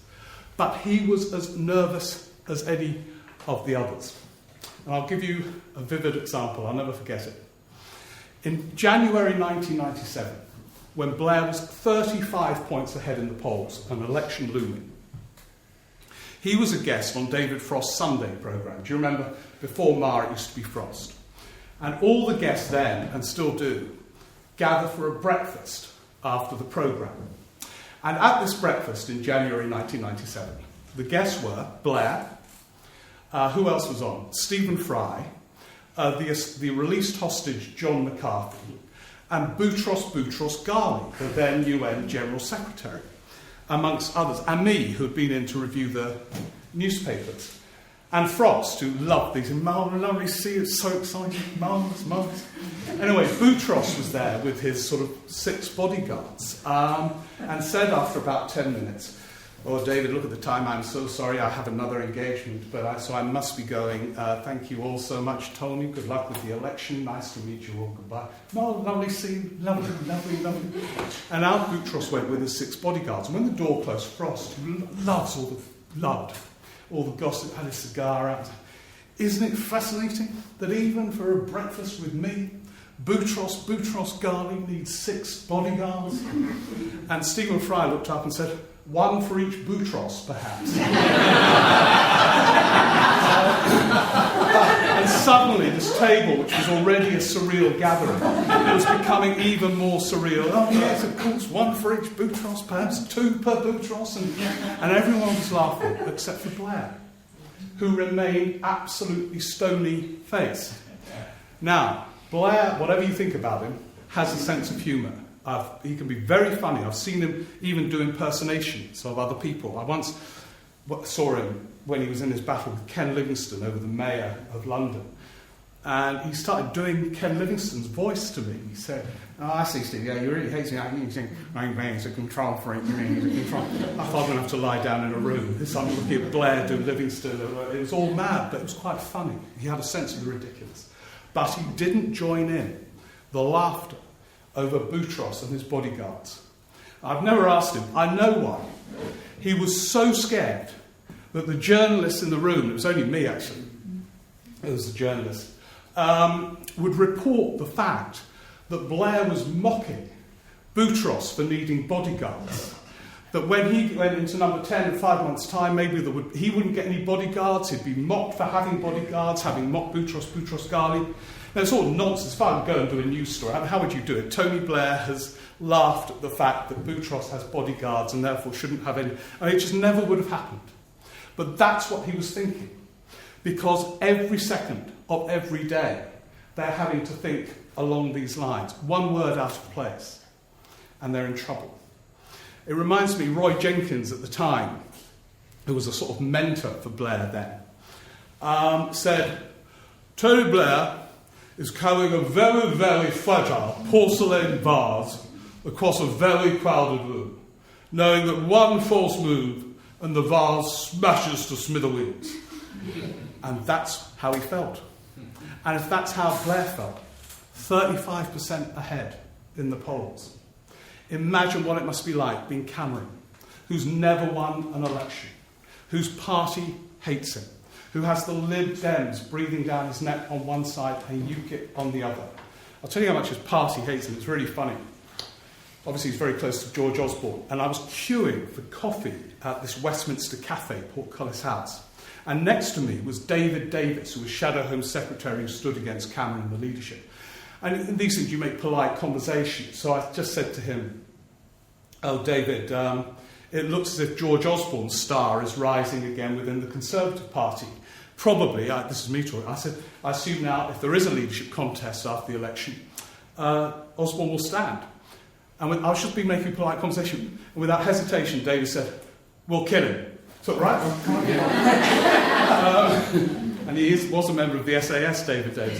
But he was as nervous as any of the others. And I'll give you a vivid example, I'll never forget it. In January 1997, when Blair was 35 points ahead in the polls, an election looming, he was a guest on David Frost's Sunday programme. Do you remember? Before Marr, it used to be Frost. And all the guests then, and still do, gather for a breakfast after the programme. And at this breakfast in January 1997, the guests were Blair, who else was on? Stephen Fry, the released hostage John McCarthy, and Boutros Ghali, the then UN General Secretary, amongst others, and me, who had been in to review the newspapers, and Frost, who loved these. Lovely to see you, it's so exciting, marvellous. Anyway, Boutros was there with his sort of 6 bodyguards, and said after about 10 minutes, "Oh, David, look at the time. I'm so sorry. I have another engagement, so I must be going. Thank you all so much, Tony. Good luck with the election. Nice to meet you all. Goodbye." "No, lovely to see you. Lovely. And out Boutros went with his 6 bodyguards. And when the door closed, Frost, who loved all the gossip, had his cigar out. "Isn't it fascinating that even for a breakfast with me, Boutros Ghali needs 6 bodyguards?" And Stephen Fry looked up and said, "1 for each Boutros, perhaps." And suddenly this table, which was already a surreal gathering, it was becoming even more surreal. "Oh yes, of course, 1 for each Boutros, perhaps 2 per Boutros." And everyone was laughing, except for Blair, who remained absolutely stony-faced. Now, Blair, whatever you think about him, has a sense of humour. He can be very funny. I've seen him even do impersonations of other people. I once saw him when he was in his battle with Ken Livingstone over the mayor of London. And he started doing Ken Livingstone's voice to me. He said, "Oh, I see, Steve, yeah, you really hate me. You think, he's a control freak. He's a control." I thought I'm going to have to lie down in a room. I'm looking at Blair doing Livingstone. It was all mad, but it was quite funny. He had a sense of the ridiculous. But he didn't join in the laughter over Boutros and his bodyguards. I've never asked him. I know why. He was so scared that the journalists in the room, it was only me actually, it was the journalist, would report the fact that Blair was mocking Boutros for needing bodyguards. That when he went into number 10 in 5 months' time, maybe he wouldn't get any bodyguards, he'd be mocked for having bodyguards, having mocked Boutros Ghali. Now, it's all nonsense. If I would go and do a news story, how would you do it? Tony Blair has laughed at the fact that Boutros has bodyguards and therefore shouldn't have any. I mean, it just never would have happened. But that's what he was thinking. Because every second of every day, they're having to think along these lines. One word out of place, and they're in trouble. It reminds me, Roy Jenkins at the time, who was a sort of mentor for Blair then, said, "Tony Blair is carrying a very, very fragile porcelain vase across a very crowded room, knowing that one false move and the vase smashes to smithereens." And that's how he felt. And if that's how Blair felt, 35% ahead in the polls. Imagine what it must be like being Cameron, who's never won an election, whose party hates him, who has the Lib Dems breathing down his neck on one side and UKIP on the other. I'll tell you how much his party hates him. It's really funny. Obviously, he's very close to George Osborne. And I was queuing for coffee at this Westminster cafe, Portcullis House. And next to me was David Davis, who was Shadow Home Secretary, who stood against Cameron in the leadership. And in these things, you make polite conversation. So I just said to him, "Oh, David, it looks as if George Osborne's star is rising again within the Conservative Party. Probably," this is me talking, I said, "I assume now if there is a leadership contest after the election, Osborne will stand." And I was just been making polite conversation. And without hesitation, David said, "We'll kill him." So, right? And he was a member of the SAS, David Davis.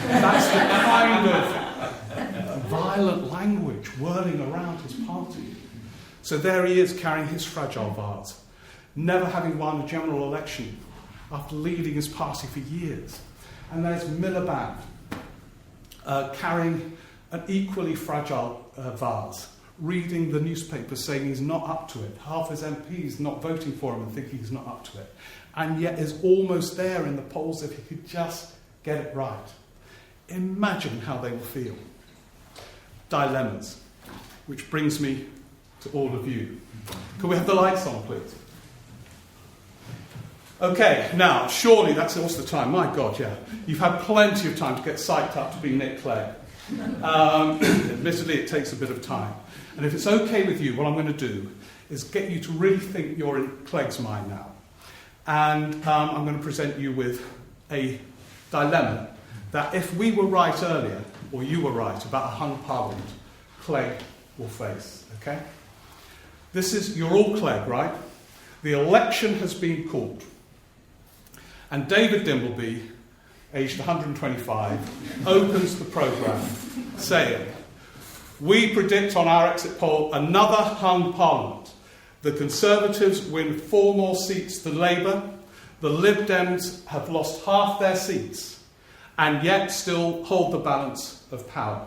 That's the kind of violent language whirling around his party. So there he is carrying his fragile vase, never having won a general election after leading his party for years. And there's Miliband carrying an equally fragile vase, reading the newspaper saying he's not up to it. Half his MPs not voting for him and thinking he's not up to it. and yet is almost there in the polls if he could just get it right. Imagine how they will feel. Dilemmas. Which brings me to all of you. Can we have the lights on, please? Okay, now, surely that's also the time. My God, yeah. You've had plenty of time to get psyched up to be Nick Clegg. Admittedly, it takes a bit of time. And if it's okay with you, what I'm going to do is get you to really think you're in Clegg's mind now. And I'm going to present you with a dilemma that if we were right earlier, or you were right about a hung parliament, Clegg will face. Okay? You're all Clegg, right? The election has been called. And David Dimbleby, aged 125, opens the programme saying, "We predict on our exit poll another hung parliament. The Conservatives win 4 more seats than Labour. The Lib Dems have lost half their seats and yet still hold the balance of power."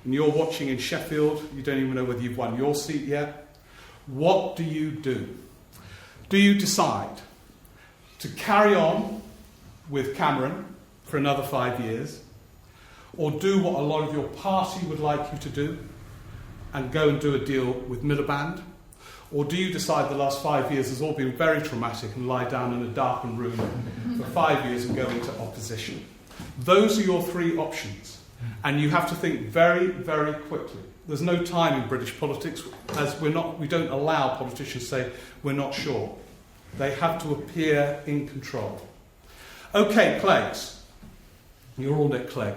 And you're watching in Sheffield, you don't even know whether you've won your seat yet. What do? Do you decide to carry on with Cameron for another 5 years, or do what a lot of your party would like you to do and go and do a deal with Miliband? Or do you decide the last 5 years has all been very traumatic and lie down in a darkened room for 5 years and go into opposition? Those are your 3 options. And you have to think very, very quickly. There's no time in British politics, as we don't allow politicians to say, "We're not sure." They have to appear in control. Okay, Cleggs. You're all Nick Clegg.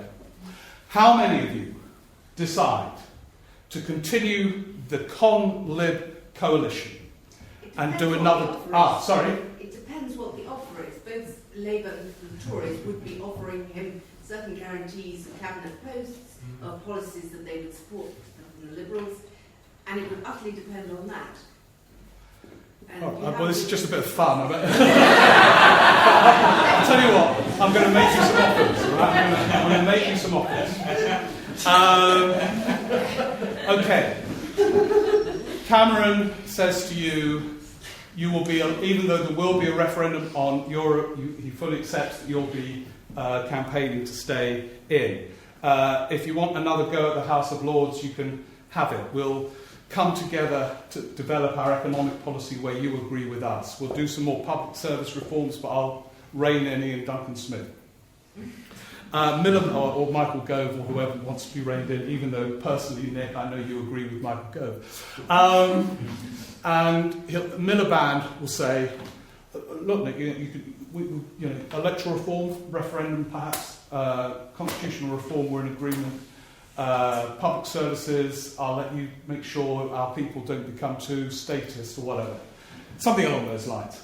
How many of you decide to continue the Con-Lib coalition and do another... Sorry? It depends what the offer is. Both Labour and the Tories would be offering him certain guarantees of cabinet posts, of policies that they would support from the Liberals, and it would utterly depend on that. Well, this is just a bit of fun. I'll tell you what, I'm going to make you some offers. Right? I'm going to make you some offers. Okay. Cameron says to you, you will be, even though there will be a referendum on Europe, he fully accepts that you'll be campaigning to stay in. If you want another go at the House of Lords, you can have it. We'll come together to develop our economic policy where you agree with us. We'll do some more public service reforms, but I'll rein in Ian Duncan Smith. Miliband or Michael Gove or whoever wants to be reined in, even though personally, Nick, I know you agree with Michael Gove. And Miliband will say, "Look, Nick, electoral reform, referendum perhaps, constitutional reform, we're in agreement. Public services, I'll let you make sure our people don't become too statist or whatever." Something along those lines.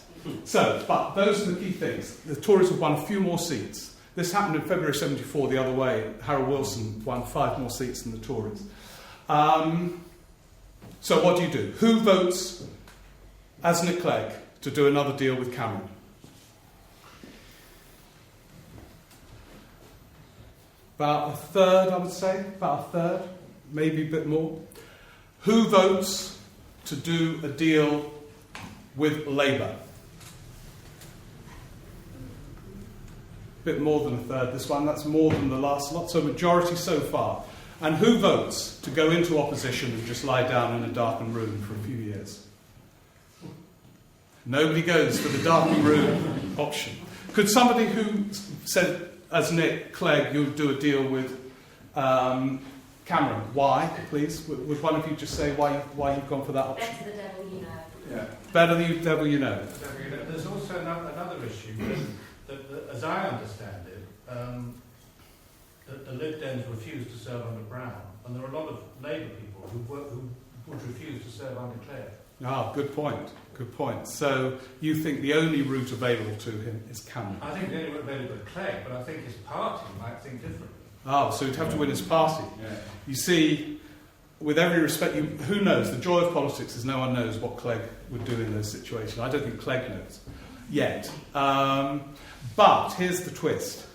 But those are the key things. The Tories have won a few more seats. This happened in February 74 the other way. Harold Wilson won 5 more seats than the Tories. So what do? Who votes as Nick Clegg to do another deal with Cameron? About a third, I would say. About a third, maybe a bit more. Who votes to do a deal with Labour? A bit more than a third this one. That's more than the last lot. So majority so far. And who votes to go into opposition and just lie down in a darkened room for a few years? Nobody goes for the darkened room option. Could somebody who said, as Nick Clegg, you'll do a deal with Cameron? Why, please? Would one of you just say why you've gone for that option? Better the devil you know. Yeah. Better the devil you know. There's also another issue that, as I understand it, that the Lib Dems refuse to serve under Brown, and there are a lot of Labour people who would refuse to serve under Clegg. Good point. Good point. So you think the only route available to him is Cameron? I think the only route available is Clegg, but I think his party might think differently. So he'd have to win his party. Yeah. You see, with every respect, who knows? The joy of politics is no one knows what Clegg would do in those situations. I don't think Clegg knows yet. But here's the twist.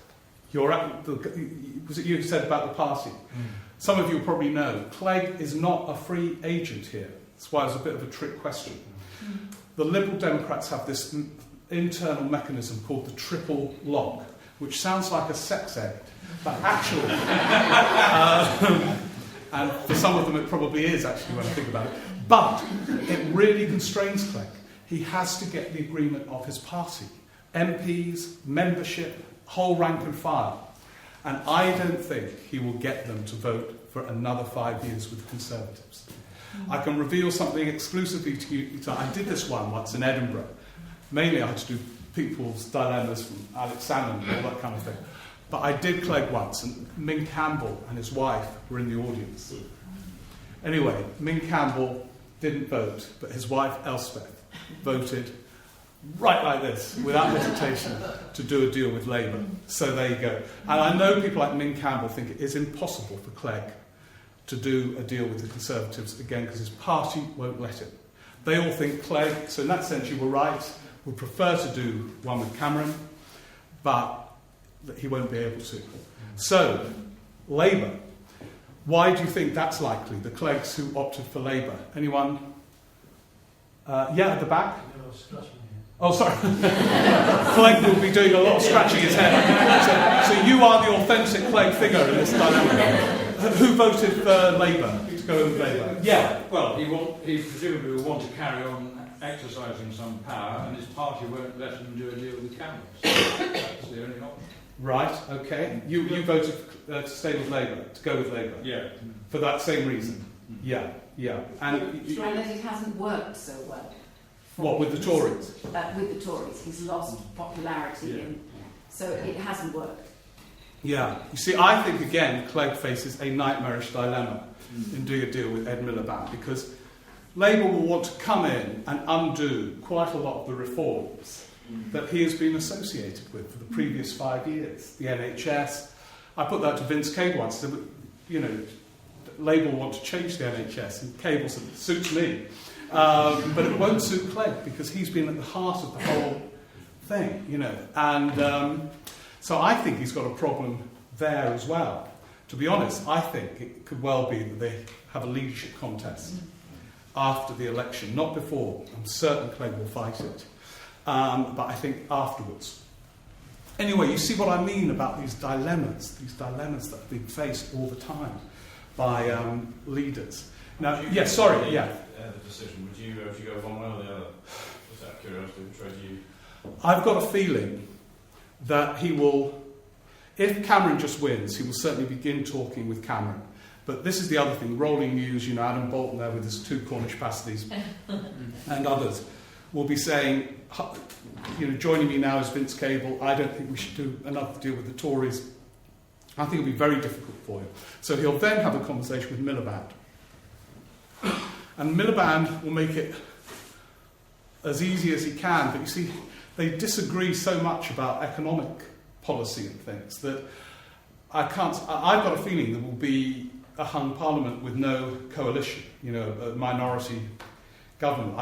Was it you who said about the party? Some of you probably know Clegg is not a free agent here. That's why it's a bit of a trick question. The Liberal Democrats have this internal mechanism called the triple lock, which sounds like a sex aid, but actually, and for some of them it probably is actually when I think about it, but it really constrains Clegg. He has to get the agreement of his party, MPs, membership, whole rank and file. And I don't think he will get them to vote for another 5 years with the Conservatives. I can reveal something exclusively to you. I did this once in Edinburgh. Mainly I had to do people's dilemmas from Alex Salmond and all that kind of thing. But I did Clegg once, and Ming Campbell and his wife were in the audience. Anyway, Ming Campbell didn't vote, but his wife Elspeth voted right like this, without hesitation, to do a deal with Labour. So there you go. And I know people like Ming Campbell think it is impossible for Clegg to do a deal with the Conservatives again because his party won't let him. They all think Clegg, so in that sense you were right, would prefer to do one with Cameron, but that he won't be able to. So, Labour. Why do you think that's likely, the Cleggs who opted for Labour? Anyone? Yeah, at the back? Oh, sorry. Clegg will be doing a lot of scratching his head. So you are the authentic Clegg figure in this dilemma. Who voted for Labour, to go with Labour? Yeah, well, he presumably will want to carry on exercising some power, and his party won't let him do a deal with Cameron. So that's the only option. Right, okay. You voted to stay with Labour, to go with Labour? Yeah. For that same reason? Yeah, yeah. And that it hasn't worked so well. What, with the Tories? With the Tories. He's lost popularity, so it hasn't worked. Yeah. You see, I think, again, Clegg faces a nightmarish dilemma in doing a deal with Ed Miliband, because Labour will want to come in and undo quite a lot of the reforms that he has been associated with for the previous 5 years. The NHS. I put that to Vince Cable once. Said, you know, Labour will want to change the NHS, and Cable said, it suits me. But it won't suit Clegg, because he's been at the heart of the whole thing, you know. And so I think he's got a problem there as well. To be honest, I think it could well be that they have a leadership contest after the election, not before. I'm certain Clegg will fight it. But I think afterwards. Anyway, you see what I mean about these dilemmas that are being faced all the time by leaders. Now, yes, sorry, yeah. The decision, would you go one way or the other? Just out of curiosity, which way do you? I've got a feeling that he will, if Cameron just wins, he will certainly begin talking with Cameron. But this is the other thing, rolling news, you know, Adam Bolton there with his 2 Cornish pasties and others will be saying, you know, joining me now is Vince Cable. I don't think we should do another deal with the Tories. I think it'll be very difficult for him. So he'll then have a conversation with Miliband. And Miliband will make it as easy as he can. But you see, they disagree so much about economic policy and things that I've got a feeling there will be a hung parliament with no coalition, you know, a minority government.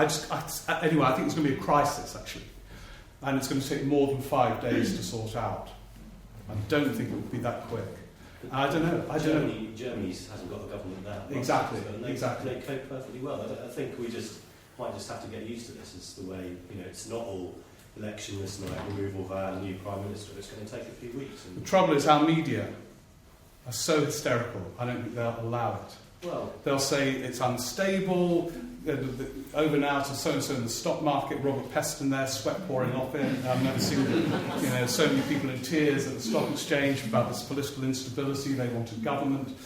Anyway, I think it's going to be a crisis, actually. And it's going to take more than 5 days to sort out. I don't think it will be that quick. I don't know. Germany hasn't got the government that. Exactly. And they cope perfectly well. I think we might just have to get used to this. It's the way, you know, it's not all election this night, removal of our new Prime Minister. It's going to take a few weeks. The trouble is our media are so hysterical, I don't think they'll allow it. Well, they'll say it's unstable, over now to so-and-so in the stock market, Robert Peston there, sweat pouring off him. I've never seen, you know, so many people in tears at the stock exchange about this political instability. They want a government.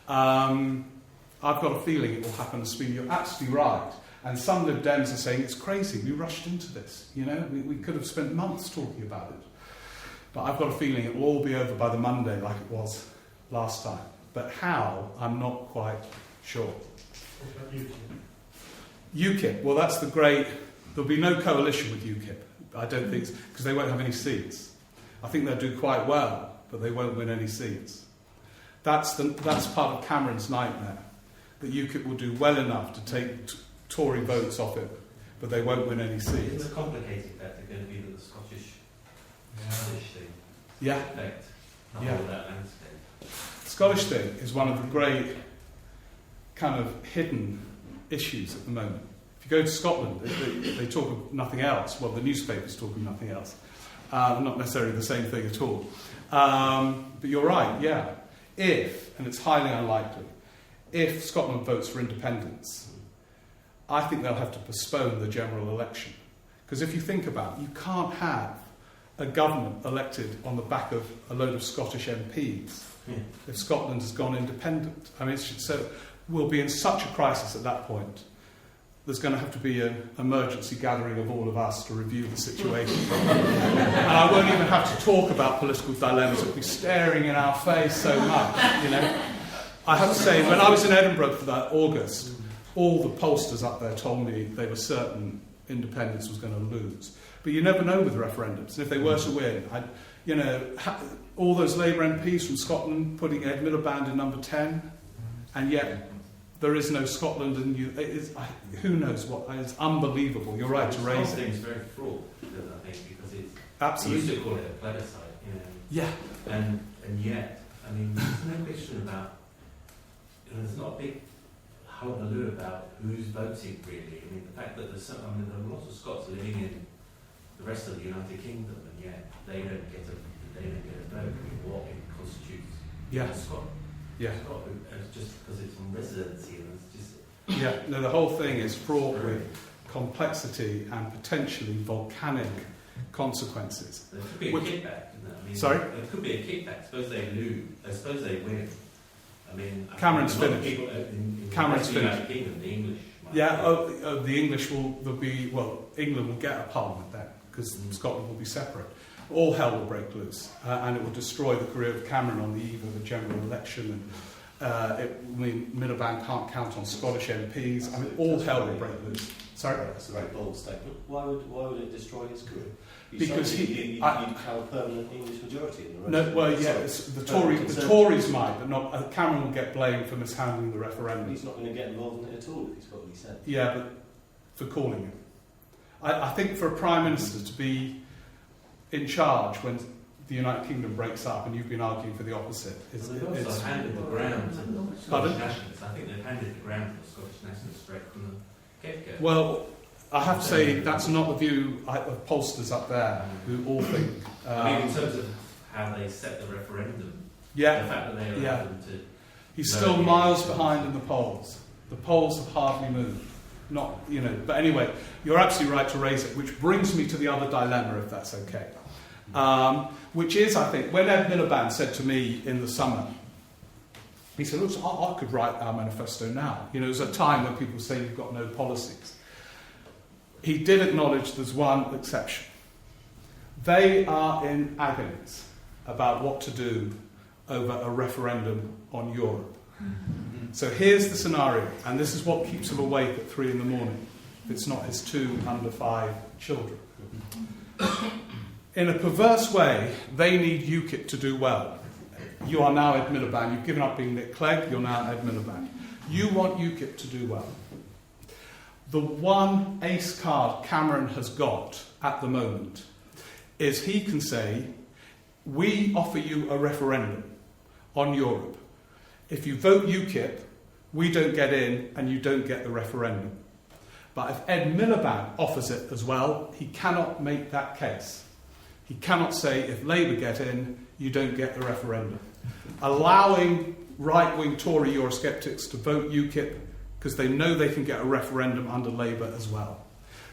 I've got a feeling it will happen as speedy. You're absolutely right. And some Lib Dems are saying it's crazy. We rushed into this. You know, we could have spent months talking about it. But I've got a feeling it will all be over by the Monday like it was last time. But how, I'm not quite sure. What about UKIP, well, that's the great... There'll be no coalition with UKIP, I don't think, because they won't have any seats. I think they'll do quite well, but they won't win any seats. That's part of Cameron's nightmare, that UKIP will do well enough to take Tory votes off it, but they won't win any seats. Isn't the complicating factor going to be that the Scottish thing Yeah. affect the Yeah. whole of that landscape? Scottish thing is one of the great kind of hidden issues at the moment. If you go to Scotland, they talk of nothing else. Well, the newspapers talk of nothing else. Not necessarily the same thing at all. But you're right, yeah. If, and it's highly unlikely, if Scotland votes for independence, I think they'll have to postpone the general election. Because if you think about it, you can't have a government elected on the back of a load of Scottish MPs if Scotland has gone independent. I mean, so we'll be in such a crisis at that point. There's going to have to be an emergency gathering of all of us to review the situation. And I won't even have to talk about political dilemmas. It'll be staring in our face so much, you know. I have to say, when I was in Edinburgh for that August, all the pollsters up there told me they were certain independence was going to lose. But you never know with referendums. And if they were to win, all those Labour MPs from Scotland putting Ed Miliband in number 10, and yet there is no Scotland, and who knows what? It's unbelievable. You're right to raise it. It's very fraught, I think, because it's Absolutely. you used to call it a plebiscite, you know. Yeah. And yet, I mean, there's no question about, there's not a big hullabaloo about who's voting really. I mean, the fact that there are lots of Scots living in the rest of the United Kingdom, and yet they don't get a vote. I mean, what constitutes Scotland? Yeah. It's just because it's on residency, and it's just. Yeah. No, the whole thing is fraught with complexity and potentially volcanic consequences. There could be a kickback, isn't there? I mean, Sorry? There could be a kickback. Suppose they lose. Suppose they win. I mean, Cameron's a lot of finished. people in Cameron's the United finished. Kingdom, the English. might Yeah. win. The English England will get a parliament then because Scotland will be separate. All hell will break loose, and it will destroy the career of Cameron on the eve of a general election. And Miliband can't count on Scottish MPs. I mean, all hell will break loose. Sorry? That's a very bold statement. Why would it destroy his career? Because you'd have a permanent English majority in the rest. No, well, yeah, the Tories might, but not. Cameron will get blamed for mishandling the referendum. He's not going to get involved in it at all if he's got what he said. Yeah, but for calling it. I think for a Prime Minister to be in charge when the United Kingdom breaks up, and you've been arguing for the opposite, Well, they've also handed the ground to the Scottish Pardon? nationalists. I think they've handed the ground to the Scottish nationalists straight from the get-go. Well, I have to say that's not the view of pollsters up there who all think. I mean, in terms of how they set the referendum, the Yeah, fact that they allowed yeah. them to. he's still miles behind in the polls. The polls have hardly moved. Not, you know. But anyway, you're absolutely right to raise it, which brings me to the other dilemma, if that's okay. Which is, I think, when Ed Miliband said to me in the summer, he said, look, I could write our manifesto now. You know, there's a time when people say you've got no policies. He did acknowledge there's one exception. They are in agonies about what to do over a referendum on Europe. So here's the scenario, and this is what keeps him awake at 3 a.m, if it's not his 2 under 5 children. In a perverse way, they need UKIP to do well. You are now Ed Miliband. You've given up being Nick Clegg. You're now Ed Miliband. You want UKIP to do well. The one ace card Cameron has got at the moment is he can say, we offer you a referendum on Europe. If you vote UKIP, we don't get in and you don't get the referendum. But if Ed Miliband offers it as well, he cannot make that case. He cannot say, if Labour get in, you don't get the referendum. Allowing right-wing Tory Eurosceptics to vote UKIP because they know they can get a referendum under Labour as well.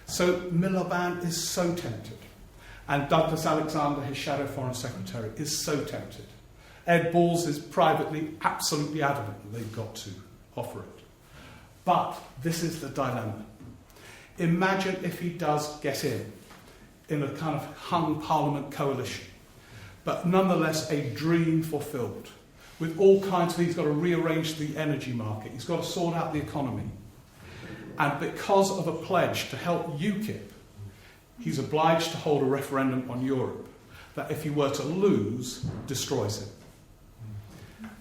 So Miliband is so tempted. And Douglas Alexander, his shadow foreign secretary, is so tempted. Ed Balls is privately absolutely adamant that they've got to offer it. But this is the dilemma. Imagine if he does get in a kind of hung parliament coalition, but nonetheless a dream fulfilled, with all kinds of things. He's got to rearrange the energy market, he's got to sort out the economy. And because of a pledge to help UKIP, he's obliged to hold a referendum on Europe that, if he were to lose, destroys him.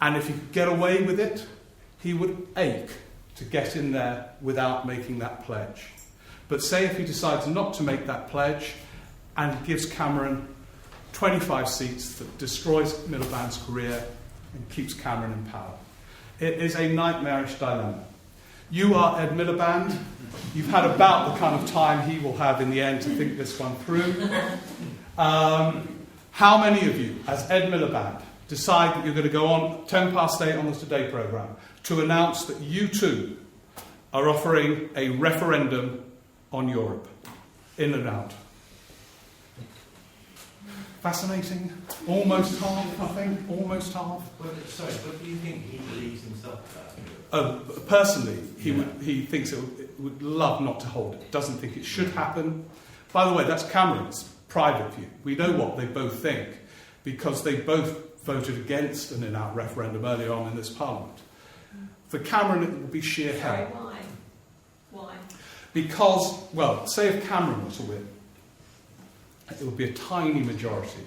And if he could get away with it, he would ache to get in there without making that pledge. But say if he decides not to make that pledge and gives Cameron 25 seats, that destroys Miliband's career and keeps Cameron in power. It is a nightmarish dilemma. You are Ed Miliband. You've had about the kind of time he will have in the end to think this one through. How many of you, as Ed Miliband, decide that you're going to go on 8:10 on the Today programme to announce that you too are offering a referendum on Europe? In and out. Fascinating. Almost half, I think. Almost half. Well, sorry, what do you think he believes himself about Europe? Personally, he thinks it would love not to hold it. Doesn't think it should happen. By the way, that's Cameron's private view. We know what they both think because they both voted against an in-out referendum earlier on in this Parliament. For Cameron, it would be sheer hell. Why? Because, well, say if Cameron were to win, it would be a tiny majority.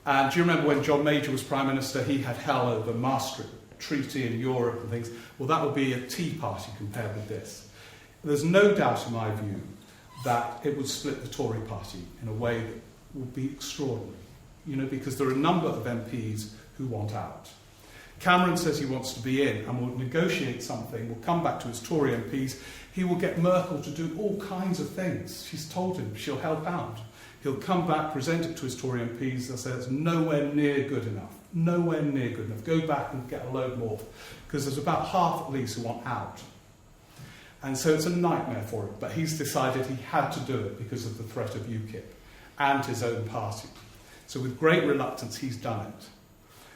And do you remember when John Major was Prime Minister, he had hell over Maastricht Treaty in Europe and things? Well, that would be a tea party compared with this. There's no doubt, in my view, that it would split the Tory party in a way that would be extraordinary. You know, because there are a number of MPs who want out. Cameron says he wants to be in and will negotiate something, will come back to his Tory MPs. He will get Merkel to do all kinds of things. She's told him she'll help out. He'll come back, present it to his Tory MPs, they'll say it's nowhere near good enough. Nowhere near good enough. Go back and get a load more. Because there's about half at least who want out. And so it's a nightmare for him. But he's decided he had to do it because of the threat of UKIP and his own party. So with great reluctance, he's done it.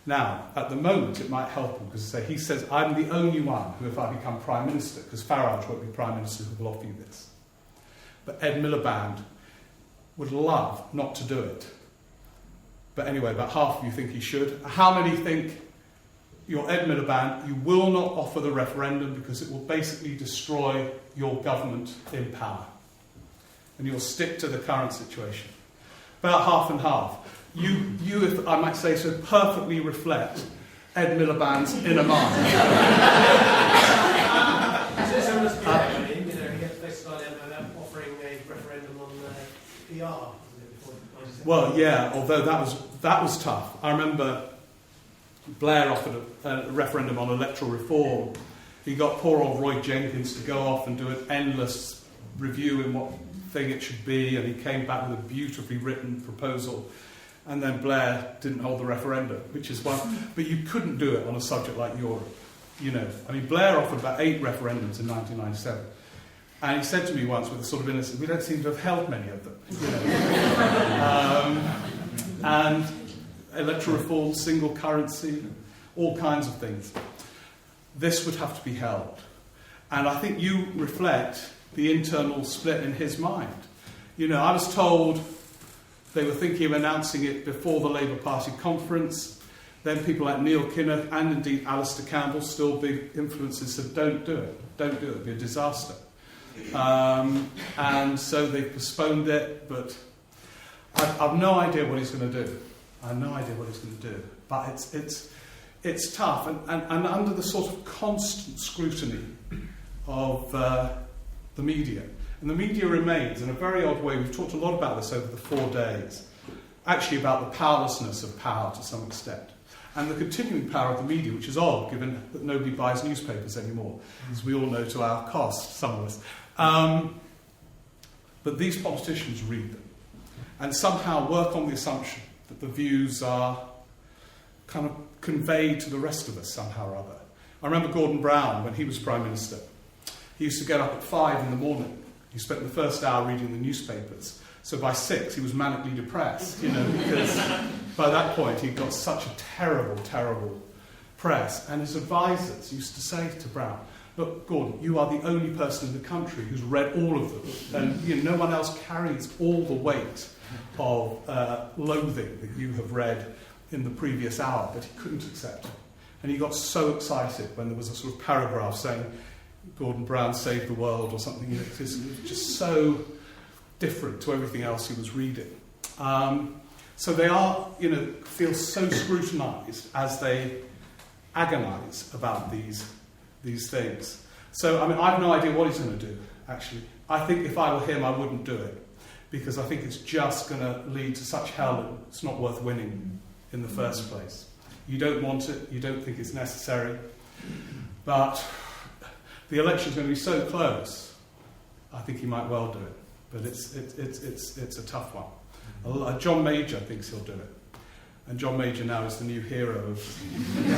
Now, at the moment, it might help him because he says, I'm the only one who, if I become Prime Minister, because Farage won't be Prime Minister, who will offer you this. But Ed Miliband would love not to do it. But anyway, about half of you think he should. How many think you're Ed Miliband, you will not offer the referendum because it will basically destroy your government in power? And you'll stick to the current situation. About half and half. You, if I might say so, perfectly reflect Ed Miliband's inner mind. So must be happening, he gets basically offering a referendum on PR. Well, yeah, although that was tough. I remember Blair offered a referendum on electoral reform. He got poor old Roy Jenkins to go off and do an endless review in what thing it should be, and he came back with a beautifully written proposal. And then Blair didn't hold the referendum, which is one. But you couldn't do it on a subject like Europe. You know, I mean, Blair offered about 8 referendums in 1997. And he said to me once with a sort of innocence, we don't seem to have held many of them. You know? And electoral reform, single currency, all kinds of things. This would have to be held. And I think you reflect the internal split in his mind. You know, I was told they were thinking of announcing it before the Labour Party conference. Then people like Neil Kinnock and indeed Alistair Campbell, still big influences, said don't do it. Don't do it. It'd be a disaster. And so they postponed it, but I've no idea what he's going to do. I have no idea what he's going to do. But it's tough. And under the sort of constant scrutiny of the media. And the media remains, in a very odd way, we've talked a lot about this over the 4 days, actually about the powerlessness of power to some extent. And the continuing power of the media, which is odd, given that nobody buys newspapers anymore, as we all know to our cost, some of us. But these politicians read them, and somehow work on the assumption that the views are kind of conveyed to the rest of us somehow or other. I remember Gordon Brown, when he was Prime Minister, he used to get up at 5 in the morning. He spent the first hour reading the newspapers. So by 6, he was manically depressed, you know, because by that point he'd got such a terrible, terrible press. And his advisors used to say to Brown, look, Gordon, you are the only person in the country who's read all of them. And you know, no one else carries all the weight of loathing that you have read in the previous hour, but he couldn't accept it. And he got so excited when there was a sort of paragraph saying, Gordon Brown saved the world or something. You know, it was just so different to everything else he was reading. So they are, you know, feel so scrutinised as they agonise about these things. So, I mean, I have no idea what he's going to do, actually. I think if I were him, I wouldn't do it, because I think it's just going to lead to such hell that it's not worth winning in the first place. You don't want it, you don't think it's necessary, but the election's going to be so close, I think he might well do it. But it's a tough one. John Major thinks he'll do it. And John Major now is the new hero of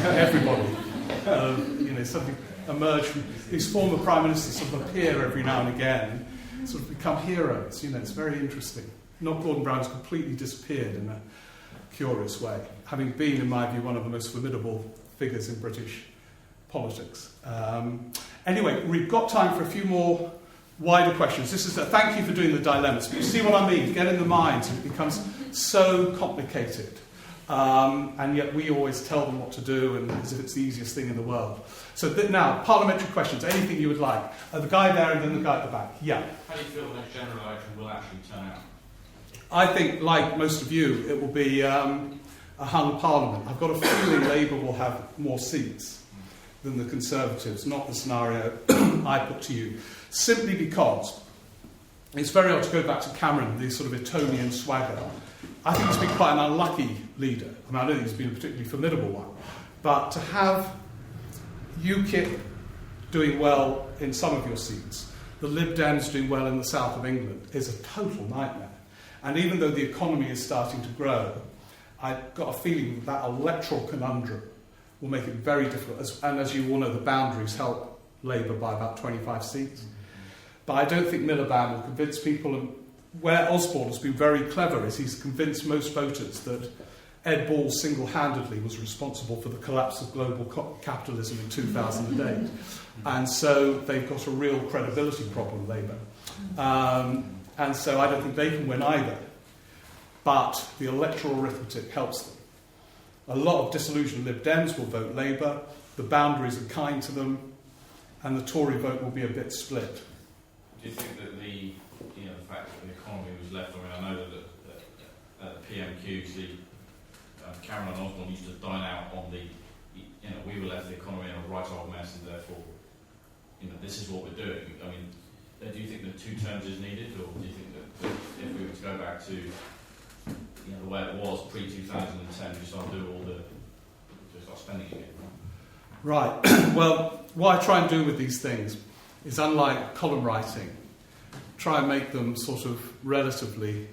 everybody. Something emerged from these former prime ministers sort of appear every now and again, sort of become heroes. It's very interesting. Not Gordon Brown's completely disappeared in a curious way, having been, in my view, one of the most formidable figures in British politics. Anyway, we've got time for a few more wider questions. Thank you for doing the dilemmas. But you see what I mean? Get in the minds, and it becomes so complicated. And yet we always tell them what to do, and as if it's the easiest thing in the world. So now, parliamentary questions, anything you would like. The guy there and then the guy at the back. Yeah. How do you feel the next general election will actually turn out? I think, like most of you, it will be a hung parliament. I've got a feeling Labour will have more seats than the Conservatives, not the scenario I put to you. Simply because it's very odd to go back to Cameron, the sort of Etonian swagger. I think he's been quite an unlucky leader. I don't think he's been a particularly formidable one. But to have UKIP doing well in some of your seats, the Lib Dems doing well in the south of England, is a total nightmare. And even though the economy is starting to grow, I've got a feeling that electoral conundrum will make it very difficult. And as you all know, the boundaries help Labour by about 25 seats. But I don't think Miliband will convince people. And where Osborne has been very clever is he's convinced most voters that Ed Balls single-handedly was responsible for the collapse of global capitalism in 2008. And so they've got a real credibility problem, Labour. And so I don't think they can win either. But the electoral arithmetic helps them. A lot of disillusioned Lib Dems will vote Labour, the boundaries are kind to them, and the Tory vote will be a bit split. Do you think that the fact that the economy was left, I know that at the PMQs, Cameron and Osborne used to dine out on we were left the economy in a right old mess, and therefore, this is what we're doing. Do you think that 2 terms is needed, or do you think that if we were to go back to the way it was pre-2010, we start spending again? Right. Well, what I try and do with these things is, unlike column writing, try and make them sort of relatively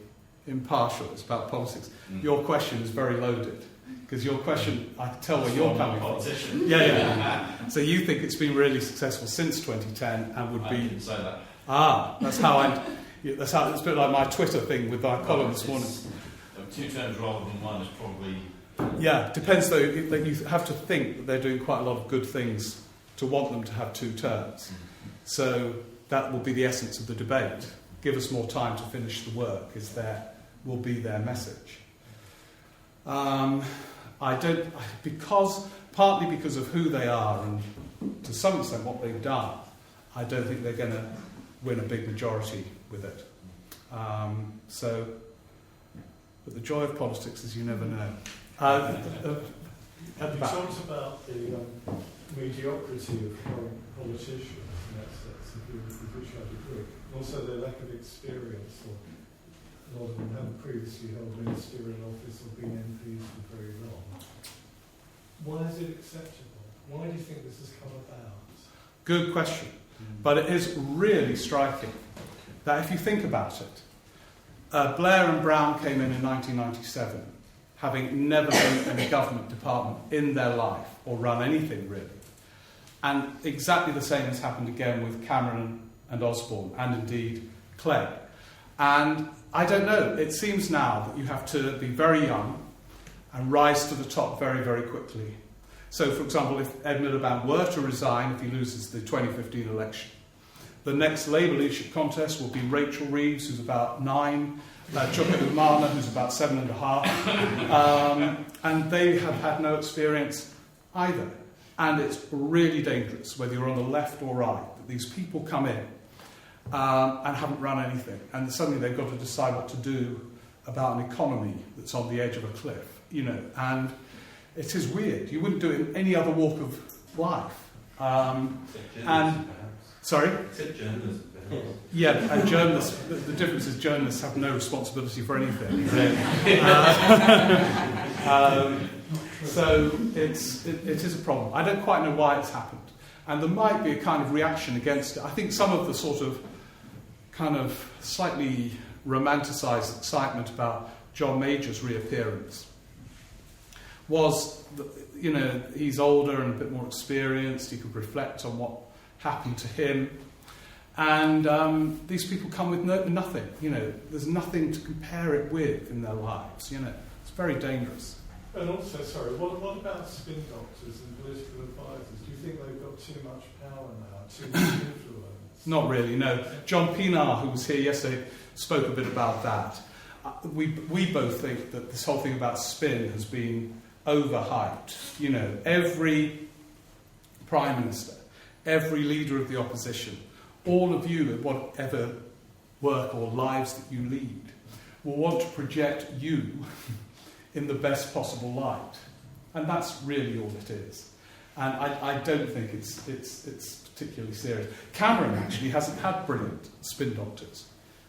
impartial. It's about politics. Your question is very loaded, because your question, I can tell where you're coming from. Yeah. So you think it's been really successful since 2010 and would be... I didn't say that. That's how it's a bit like my Twitter thing with our column this morning. 2 terms rather than 1 is probably... Yeah, depends though. You have to think that they're doing quite a lot of good things to want them to have 2 terms. So that will be the essence of the debate. Give us more time to finish the work, will be their message. Partly because of who they are and to some extent what they've done, I don't think they're going to win a big majority with it. But the joy of politics is you never know. You talked about the mediocrity of current politicians, and that's with which I agree. Also their lack of experience, or a lot of them haven't previously held ministerial office or been MPs for very long. Why is it acceptable? Why do you think this has come about? Good question. But it is really striking that if you think about it, Blair and Brown came in 1997, having never been in a government department in their life or run anything really. And exactly the same has happened again with Cameron and Osborne, and indeed Clegg. And I don't know, it seems now that you have to be very young and rise to the top very, very quickly. So, for example, if Ed Miliband were to resign if he loses the 2015 election, the next Labour leadership contest will be Rachel Reeves, who's about 9, Chuka Umaga, who's about 7.5, and they have had no experience either. And it's really dangerous, whether you're on the left or right, that these people come in and haven't run anything, and suddenly they've got to decide what to do about an economy that's on the edge of a cliff, and it is weird. You wouldn't do it in any other walk of life. Sorry? Except journalism. Yeah, and journalists, the difference is journalists have no responsibility for anything. So it is a problem. I don't quite know why it's happened. And there might be a kind of reaction against it. I think some of the sort of kind of slightly romanticised excitement about John Major's reappearance was, you know, he's older and a bit more experienced, he could reflect on what happened to him. And these people come with nothing, you know, there's nothing to compare it with in their lives, you know. It's very dangerous. And also, sorry, what about spin doctors and political advisors? Do you think they've got too much power now, too much influence? Not really, no. John Pienaar, who was here yesterday, spoke a bit about that. We both think that this whole thing about spin has been overhyped. You know, every Prime Minister, every leader of the opposition, all of you at whatever work or lives that you lead, will want to project you in the best possible light. And that's really all it is. And I don't think it's particularly serious. Cameron actually hasn't had brilliant spin doctors.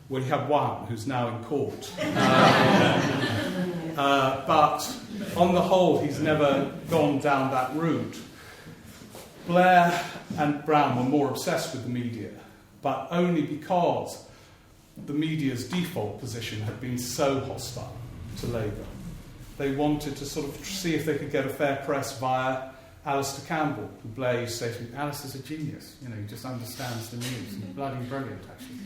Well, he had one who's now in court. But on the whole, he's never gone down that route. Blair and Brown were more obsessed with the media, but only because the media's default position had been so hostile to Labour. They wanted to sort of see if they could get a fair press via Alistair Campbell, who Blair used to say to me, Alistair's a genius, you know, he just understands the news, and bloody brilliant, actually.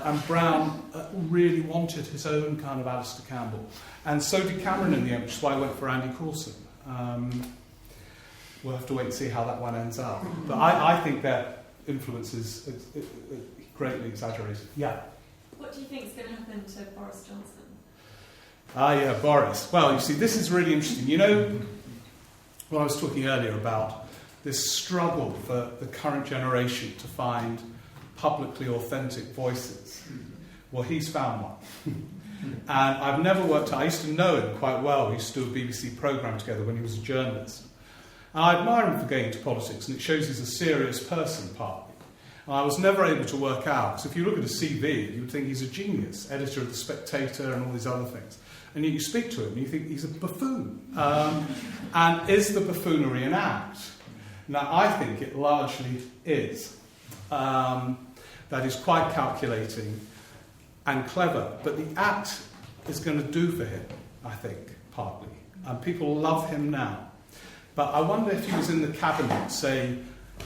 And Brown really wanted his own kind of Alistair Campbell. And so did Cameron in the end, which is why I went for Andy Coulson. We'll have to wait and see how that one ends up. But I think their influence is greatly exaggerated. Yeah? What do you think is going to happen to Boris Johnson? Yeah, Boris. Well, you see, this is really interesting. You know, what I was talking earlier about, this struggle for the current generation to find publicly authentic voices. Well, he's found one. And I've never worked out, I used to know him quite well. We used to do a BBC programme together when he was a journalist. And I admire him for getting into politics, and it shows he's a serious person, partly. And I was never able to work out, because if you look at his CV, you would think he's a genius, editor of The Spectator and all these other things. And yet you speak to him and you think he's a buffoon. And is the buffoonery an act? Now, I think it largely is. That is quite calculating and clever. But the act is going to do for him, I think, partly. And people love him now. But I wonder if he was in the cabinet, say,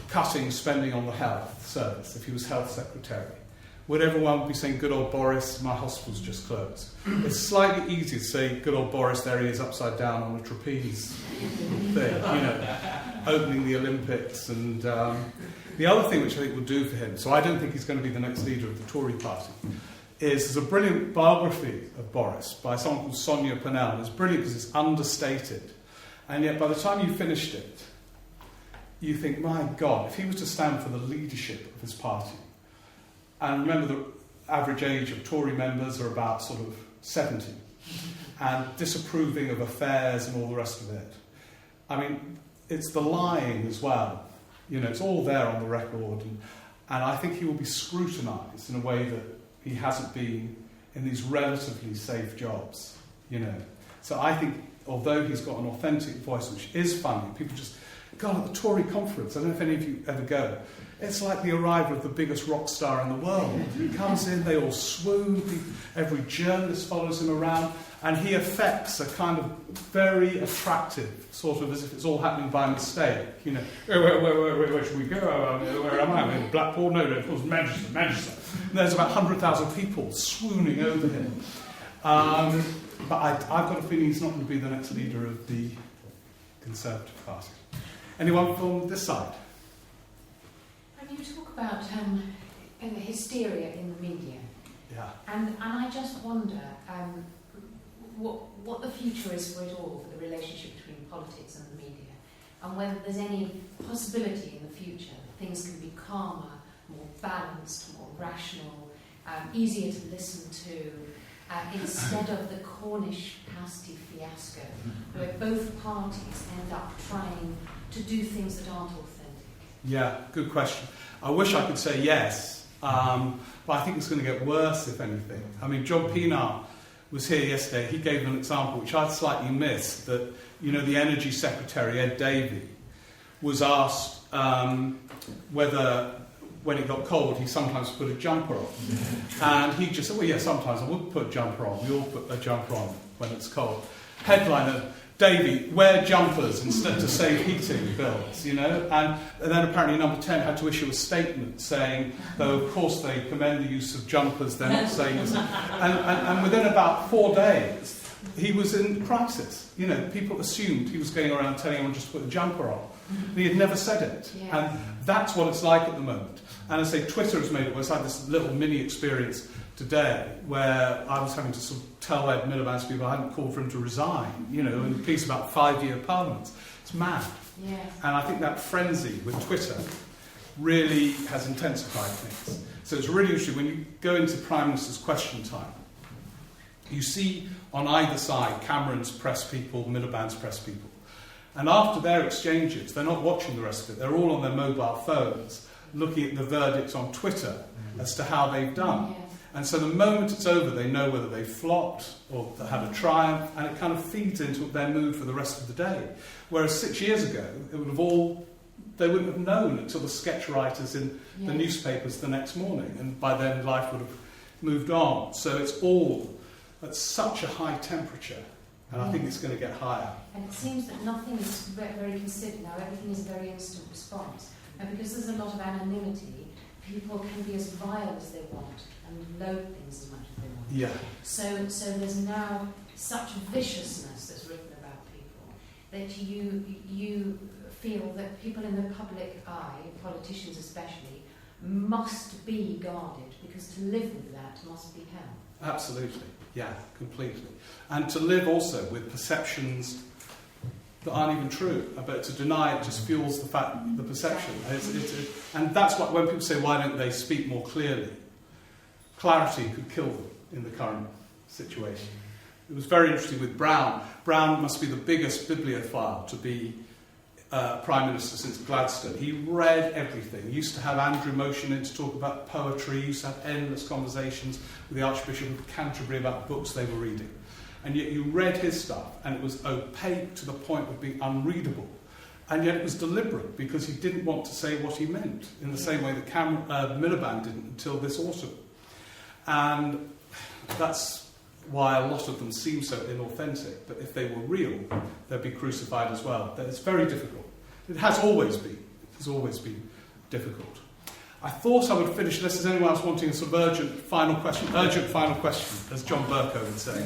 cutting spending on the health service, if he was health secretary. Would everyone be saying, good old Boris, my hospital's just closed? It's slightly easier to say, good old Boris, there he is upside down on a trapeze thing, you know, opening the Olympics. And the other thing which I think will do for him, so I don't think he's going to be the next leader of the Tory party, is there's a brilliant biography of Boris by someone called Sonia Purnell. It's brilliant because it's understated. And yet by the time you finished it, you think, my God, if he was to stand for the leadership of his party, and remember the average age of Tory members are about sort of 70, and disapproving of affairs and all the rest of it. I mean, it's the lying as well. You know, it's all there on the record, and I think he will be scrutinised in a way that he hasn't been in these relatively safe jobs, you know. So I think, although he's got an authentic voice, which is funny, people just, God, at the Tory conference, I don't know if any of you ever go, it's like the arrival of the biggest rock star in the world. He comes in, they all swoon, every journalist follows him around, and he affects a kind of very attractive, sort of as if it's all happening by mistake. You know, where should we go? Where am I? In Blackpool? No, of course, Manchester. And there's about 100,000 people swooning over him. But I've got a feeling he's not going to be the next leader of the Conservative Party. Anyone from this side? You talk about the hysteria in the media, yeah, and I just wonder what the future is for it all, for the relationship between politics and the media, and whether there's any possibility in the future that things can be calmer, more balanced, more rational, easier to listen to, instead of the Cornish pasty fiasco, where both parties end up trying to do things that aren't authentic. Yeah, good question. I wish I could say yes, but I think it's going to get worse, if anything. I mean, John Pienaar was here yesterday. He gave an example, which I'd slightly missed, that, you know, the Energy Secretary, Ed Davey, was asked whether, when it got cold, he sometimes put a jumper on. And he just said, well, yeah, sometimes I would put a jumper on. We all put a jumper on when it's cold. Headliner, Davey, wear jumpers instead to save heating bills, you know? And then apparently Number 10 had to issue a statement saying, though of course they commend the use of jumpers, they're not saying this. And within about 4 days, he was in crisis. You know, people assumed he was going around telling everyone just to put a jumper on. But he had never said it. Yeah. And that's what it's like at the moment. And I say Twitter has made it worse. I had this little mini experience today where I was having to sort of tell Ed Miliband's people I hadn't called for him to resign, you know, in a piece about 5-year parliaments. It's mad. Yes. And I think that frenzy with Twitter really has intensified things. So it's really interesting when you go into Prime Minister's question time, you see on either side Cameron's press people, Miliband's press people. And after their exchanges, they're not watching the rest of it. They're all on their mobile phones looking at the verdicts on Twitter as to how they've done. Yes. And so the moment it's over, they know whether they flopped or they had a triumph, and it kind of feeds into their mood for the rest of the day. Whereas 6 years ago, they wouldn't have known until the sketch writers in the newspapers the next morning, and by then life would have moved on. So it's all at such a high temperature, and I think it's going to get higher. And it seems that nothing is very considered now. Everything is a very instant response. And because there's a lot of anonymity, people can be as vile as they want and load things as much as they want. Yeah. So there's now such viciousness that's written about people that you feel that people in the public eye, politicians especially, must be guarded, because to live with that must be hell. Absolutely. Yeah, completely. And to live also with perceptions that aren't even true, but to deny it just fuels the perception. And that's what, when people say, why don't they speak more clearly? Clarity could kill them in the current situation. It was very interesting with Brown. Brown must be the biggest bibliophile to be Prime Minister since Gladstone. He read everything. He used to have Andrew Motion in to talk about poetry. He used to have endless conversations with the Archbishop of Canterbury about books they were reading. And yet you read his stuff, and it was opaque to the point of being unreadable. And yet it was deliberate, because he didn't want to say what he meant, in the same way that Miliband didn't until this autumn. And that's why a lot of them seem so inauthentic. But if they were real, they'd be crucified as well. It's very difficult. It has always been. It has always been difficult. I thought I would finish, unless there's anyone else wanting a sort of urgent final question, as John Bercow would say.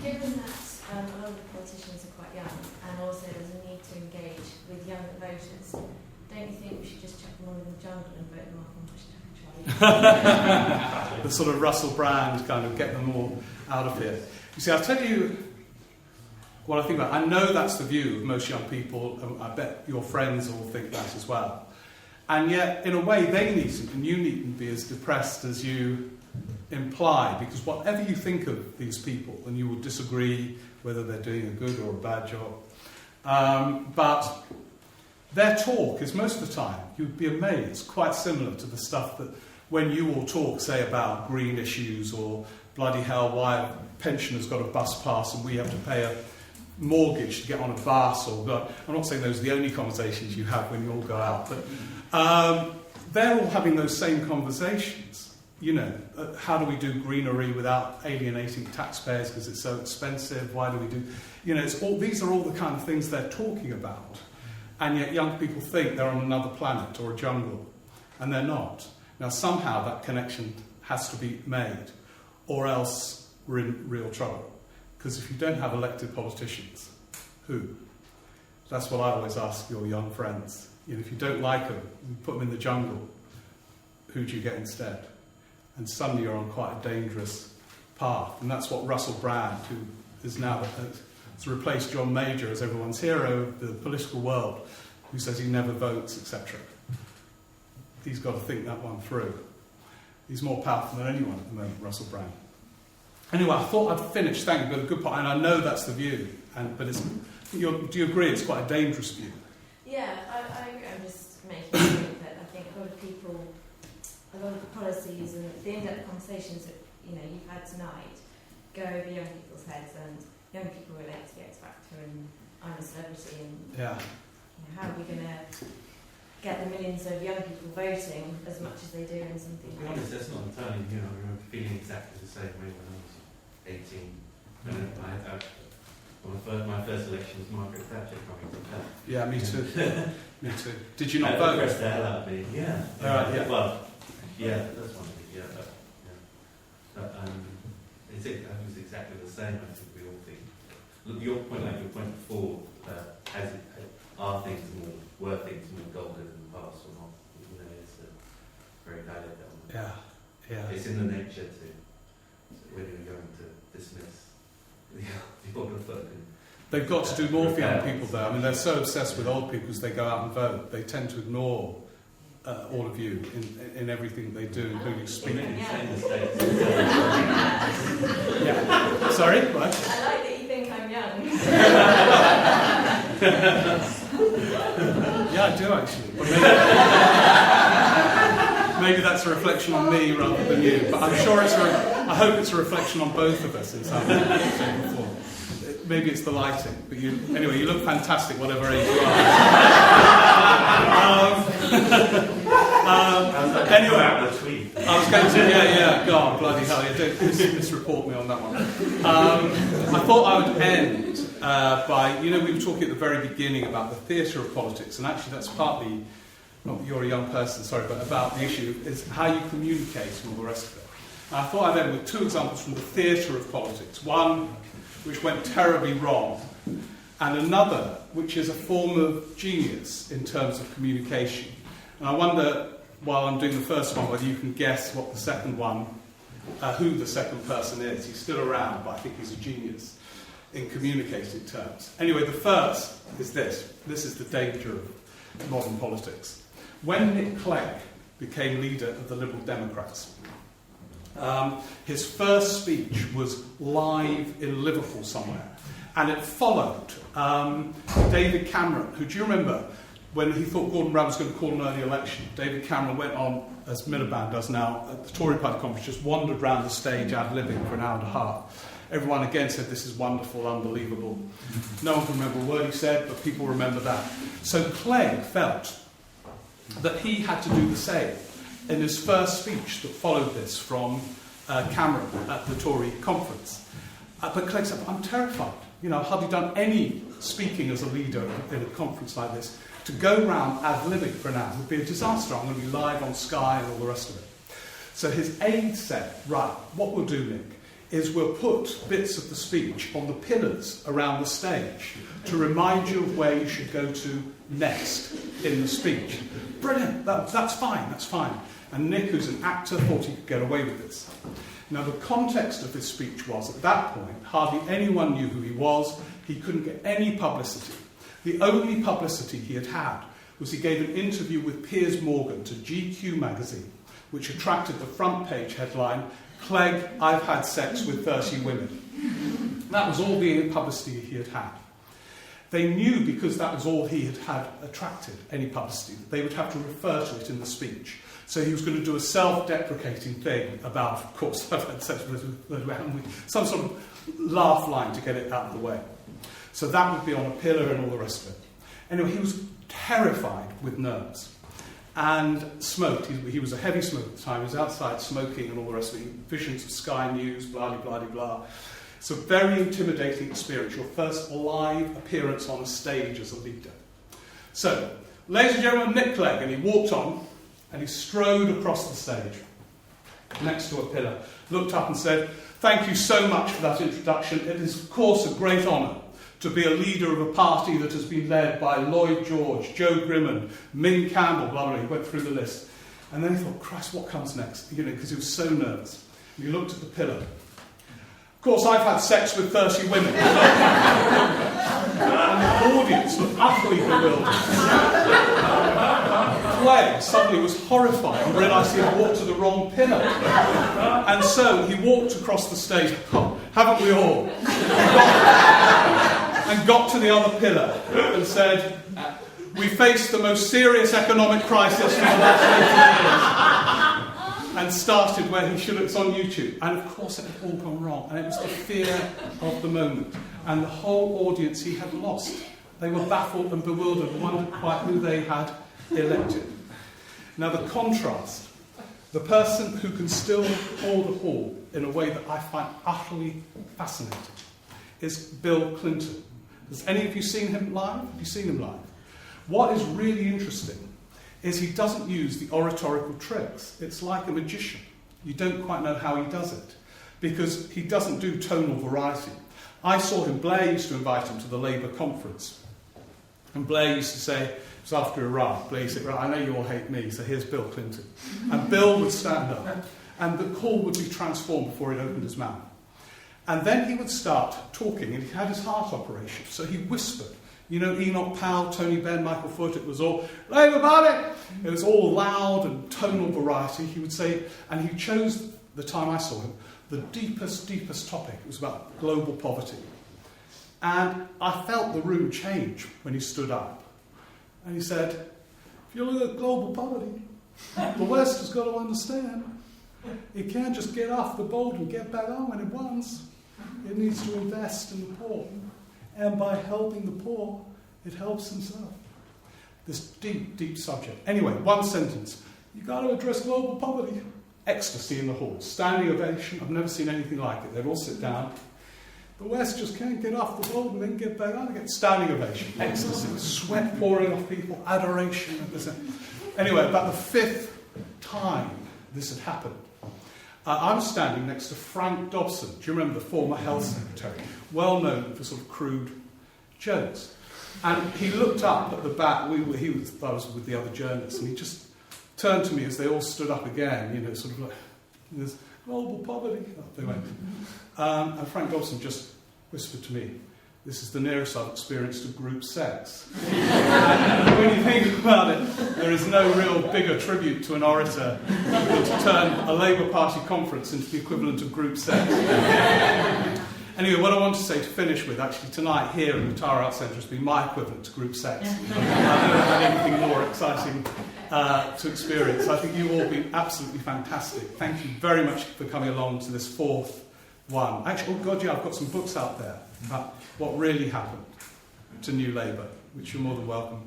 Given that a lot of the politicians are quite young, and also there's a need to engage with younger voters, don't you think we should just chuck them all in the jungle and vote them off on Charlie? The sort of Russell Brand kind of get them all out of here. You see, I'll tell you what I think about it. I know that's the view of most young people, and I bet your friends all think that as well. And yet, in a way, they needn't, and you needn't be as depressed as you imply, because whatever you think of these people, and you will disagree whether they're doing a good or a bad job, but their talk is most of the time, you'd be amazed, quite similar to the stuff that when you all talk, say, about green issues or bloody hell, why a pensioner's got a bus pass and we have to pay a mortgage to get on a bus, or I'm not saying those are the only conversations you have when you all go out, but they're all having those same conversations. You know, how do we do greenery without alienating taxpayers because it's so expensive? Why do we do... You know, these are all the kind of things they're talking about. And yet young people think they're on another planet or a jungle, and they're not. Now, somehow that connection has to be made, or else we're in real trouble. Because if you don't have elected politicians, who? That's what I always ask your young friends. You know, if you don't like them, you put them in the jungle, who do you get instead? And suddenly you're on quite a dangerous path. And that's what Russell Brand, who is now has replaced John Major as everyone's hero of the political world, who says he never votes, etc. He's got to think that one through. He's more powerful than anyone at the moment, Russell Brand. Anyway, I thought I'd finish. Thank you, but a good point. And I know that's the view. But do you agree it's quite a dangerous view? Yeah, I agree. I'm just making a point that I think a lot of people, a lot of the policies and the in-depth conversations that you've had tonight go over young people's heads, and young people relate to the X Factor and I'm a Celebrity, and how are we going to get the millions of young people voting as much as they do in something To be honest, that's not entirely new. I remember feeling exactly the same way when I was 18. My first election was Margaret Thatcher coming to power. Yeah, me too. Me too. Did you not That vote? impressed the hell out of me. Yeah. Yeah. Well, yeah, that's one of it. Yeah, but it was exactly the same. I think we all think. Look, your point before, were things more golden in the past or not? You know, it's very valid. Yeah. It's in the nature to when you're going to dismiss the older folk. They've got to do more for young people, though. I mean, they're so obsessed with old people as they go out and vote. They tend to ignore all of you in everything they do, including speaking. Yeah. Sorry? Right. I like that you think I'm young. Yeah, I do actually. Maybe that's a reflection on me rather than you. But I'm sure I hope it's a reflection on both of us in some way, shape or form. Maybe it's the lighting, but anyway, you look fantastic, whatever age you are. Anyway, I was going to, God, bloody hell, you don't misreport me on that one. I thought I would end by, we were talking at the very beginning about the theatre of politics, and actually that's partly, not that you're a young person, sorry, but about the issue is how you communicate and all the rest of it. And I thought I'd end with two examples from the theatre of politics. One, which went terribly wrong, and another, which is a form of genius in terms of communication. And I wonder, while I'm doing the first one, whether you can guess what the second one, who the second person is. He's still around, but I think he's a genius in communicating terms. Anyway, the first is this. This is the danger of modern politics. When Nick Clegg became leader of the Liberal Democrats, his first speech was live in Liverpool somewhere, and it followed David Cameron, who, do you remember, when he thought Gordon Brown was going to call an early election, David Cameron went on, as Miliband does now, at the Tory Party conference, just wandered around the stage ad-libbing for an hour and a half. Everyone again said, this is wonderful, unbelievable. No one can remember a word he said, but people remember that. So Clegg felt that he had to do the same in his first speech that followed this from Cameron at the Tory conference. But Clegg said, I'm terrified. I've hardly done any speaking as a leader in a conference like this. To go round ad-libbing for an hour would be a disaster. I'm going to be live on Sky and all the rest of it. So his aide said, right, what we'll do, Nick, is we'll put bits of the speech on the pillars around the stage to remind you of where you should go to next in the speech. Brilliant, that's fine. And Nick, who's an actor, thought he could get away with this. Now, the context of his speech was, at that point, hardly anyone knew who he was. He couldn't get any publicity. The only publicity he had had was he gave an interview with Piers Morgan to GQ magazine, which attracted the front page headline, Clegg, I've had sex with 30 women. That was all the publicity he had had. They knew, because that was all he had attracted, any publicity, that they would have to refer to it in the speech. So he was going to do a self-deprecating thing about, of course, I've had sex with some sort of laugh line to get it out of the way. So that would be on a pillar and all the rest of it. Anyway, he was terrified with nerves and smoked. He was a heavy smoker at the time. He was outside smoking and all the rest of it. Visions of Sky News, blah, blah, blah, blah. It's a very intimidating experience, your first live appearance on a stage as a leader. So, ladies and gentlemen, Nick Clegg, and he walked on and he strode across the stage next to a pillar, looked up and said, thank you so much for that introduction. It is, of course, a great honour to be a leader of a party that has been led by Lloyd George, Joe Grimond, Ming Campbell, blah, blah, blah. He went through the list. And then he thought, Christ, what comes next? Because he was so nervous. And he looked at the pillar. Of course, I've had sex with 30 women. And the audience looked utterly bewildered. Clegg suddenly was horrified and realised he had walked to the wrong pillar. And so he walked across the stage, haven't we all? And got to the other pillar and said, we face the most serious economic crisis in the last 80 years. And started where he should have. It's on YouTube. And of course it had all gone wrong. And it was the fear of the moment. And the whole audience he had lost They were baffled and bewildered and wondered quite who they had elected. Now the contrast, the person who can still hold a hall in a way that I find utterly fascinating, is Bill Clinton. Has any of you seen him live? Have you seen him live? What is really interesting is he doesn't use the oratorical tricks. It's like a magician. You don't quite know how he does it, because he doesn't do tonal variety. I saw him, Blair used to invite him to the Labour conference. And Blair used to say, it was after Iraq, Blair said, right, I know you all hate me, so here's Bill Clinton. And Bill would stand up, and the call would be transformed before he'd opened his mouth. And then he would start talking, and he had his heart operation, so he whispered. You know, Enoch Powell, Tony Benn, Michael Foot, it was all, Labour Party! It was all loud and tonal variety, he would say, and he chose, the time I saw him, the deepest topic. It was about global poverty. And I felt the room change when he stood up. And he said, if you look at global poverty, the West has got to understand, it can't just get off the boat and get back on when it wants. It needs to invest in the poor. And by helping the poor, it helps himself. This deep subject. Anyway, one sentence. You've got to address global poverty. Ecstasy in the hall. Standing ovation. I've never seen anything like it. They'd all sit down. The West just can't get off the boat and then get back on again. Standing ovation. Ecstasy. Sweat pouring off people. Adoration. Anyway, about the fifth time this had happened, I was standing next to Frank Dobson. Do you remember the former health secretary? Well known for sort of crude jokes. And he looked up at the back. I was with the other journalists, and he just turned to me as they all stood up again, you know, sort of like, there's global poverty. Oh, they went. And Frank Dobson just whispered to me, this is the nearest I've experienced of group sex. And when you think about it, there is no real bigger tribute to an orator than to turn a Labour Party conference into the equivalent of group sex. Anyway, what I want to say to finish with, actually tonight here in the Tara Arts Centre has been my equivalent to group sex. I've never had anything more exciting to experience. I think you've all been absolutely fantastic. Thank you very much for coming along to this fourth one. Actually, oh God, yeah, I've got some books out there about what really happened to New Labour, which you're more than welcome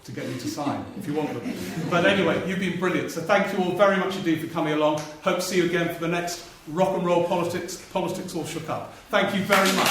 to get me to sign if you want them. But anyway, you've been brilliant. So thank you all very much indeed for coming along. Hope to see you again for the next Rock and Roll Politics. Politics All Shook Up. Thank you very much.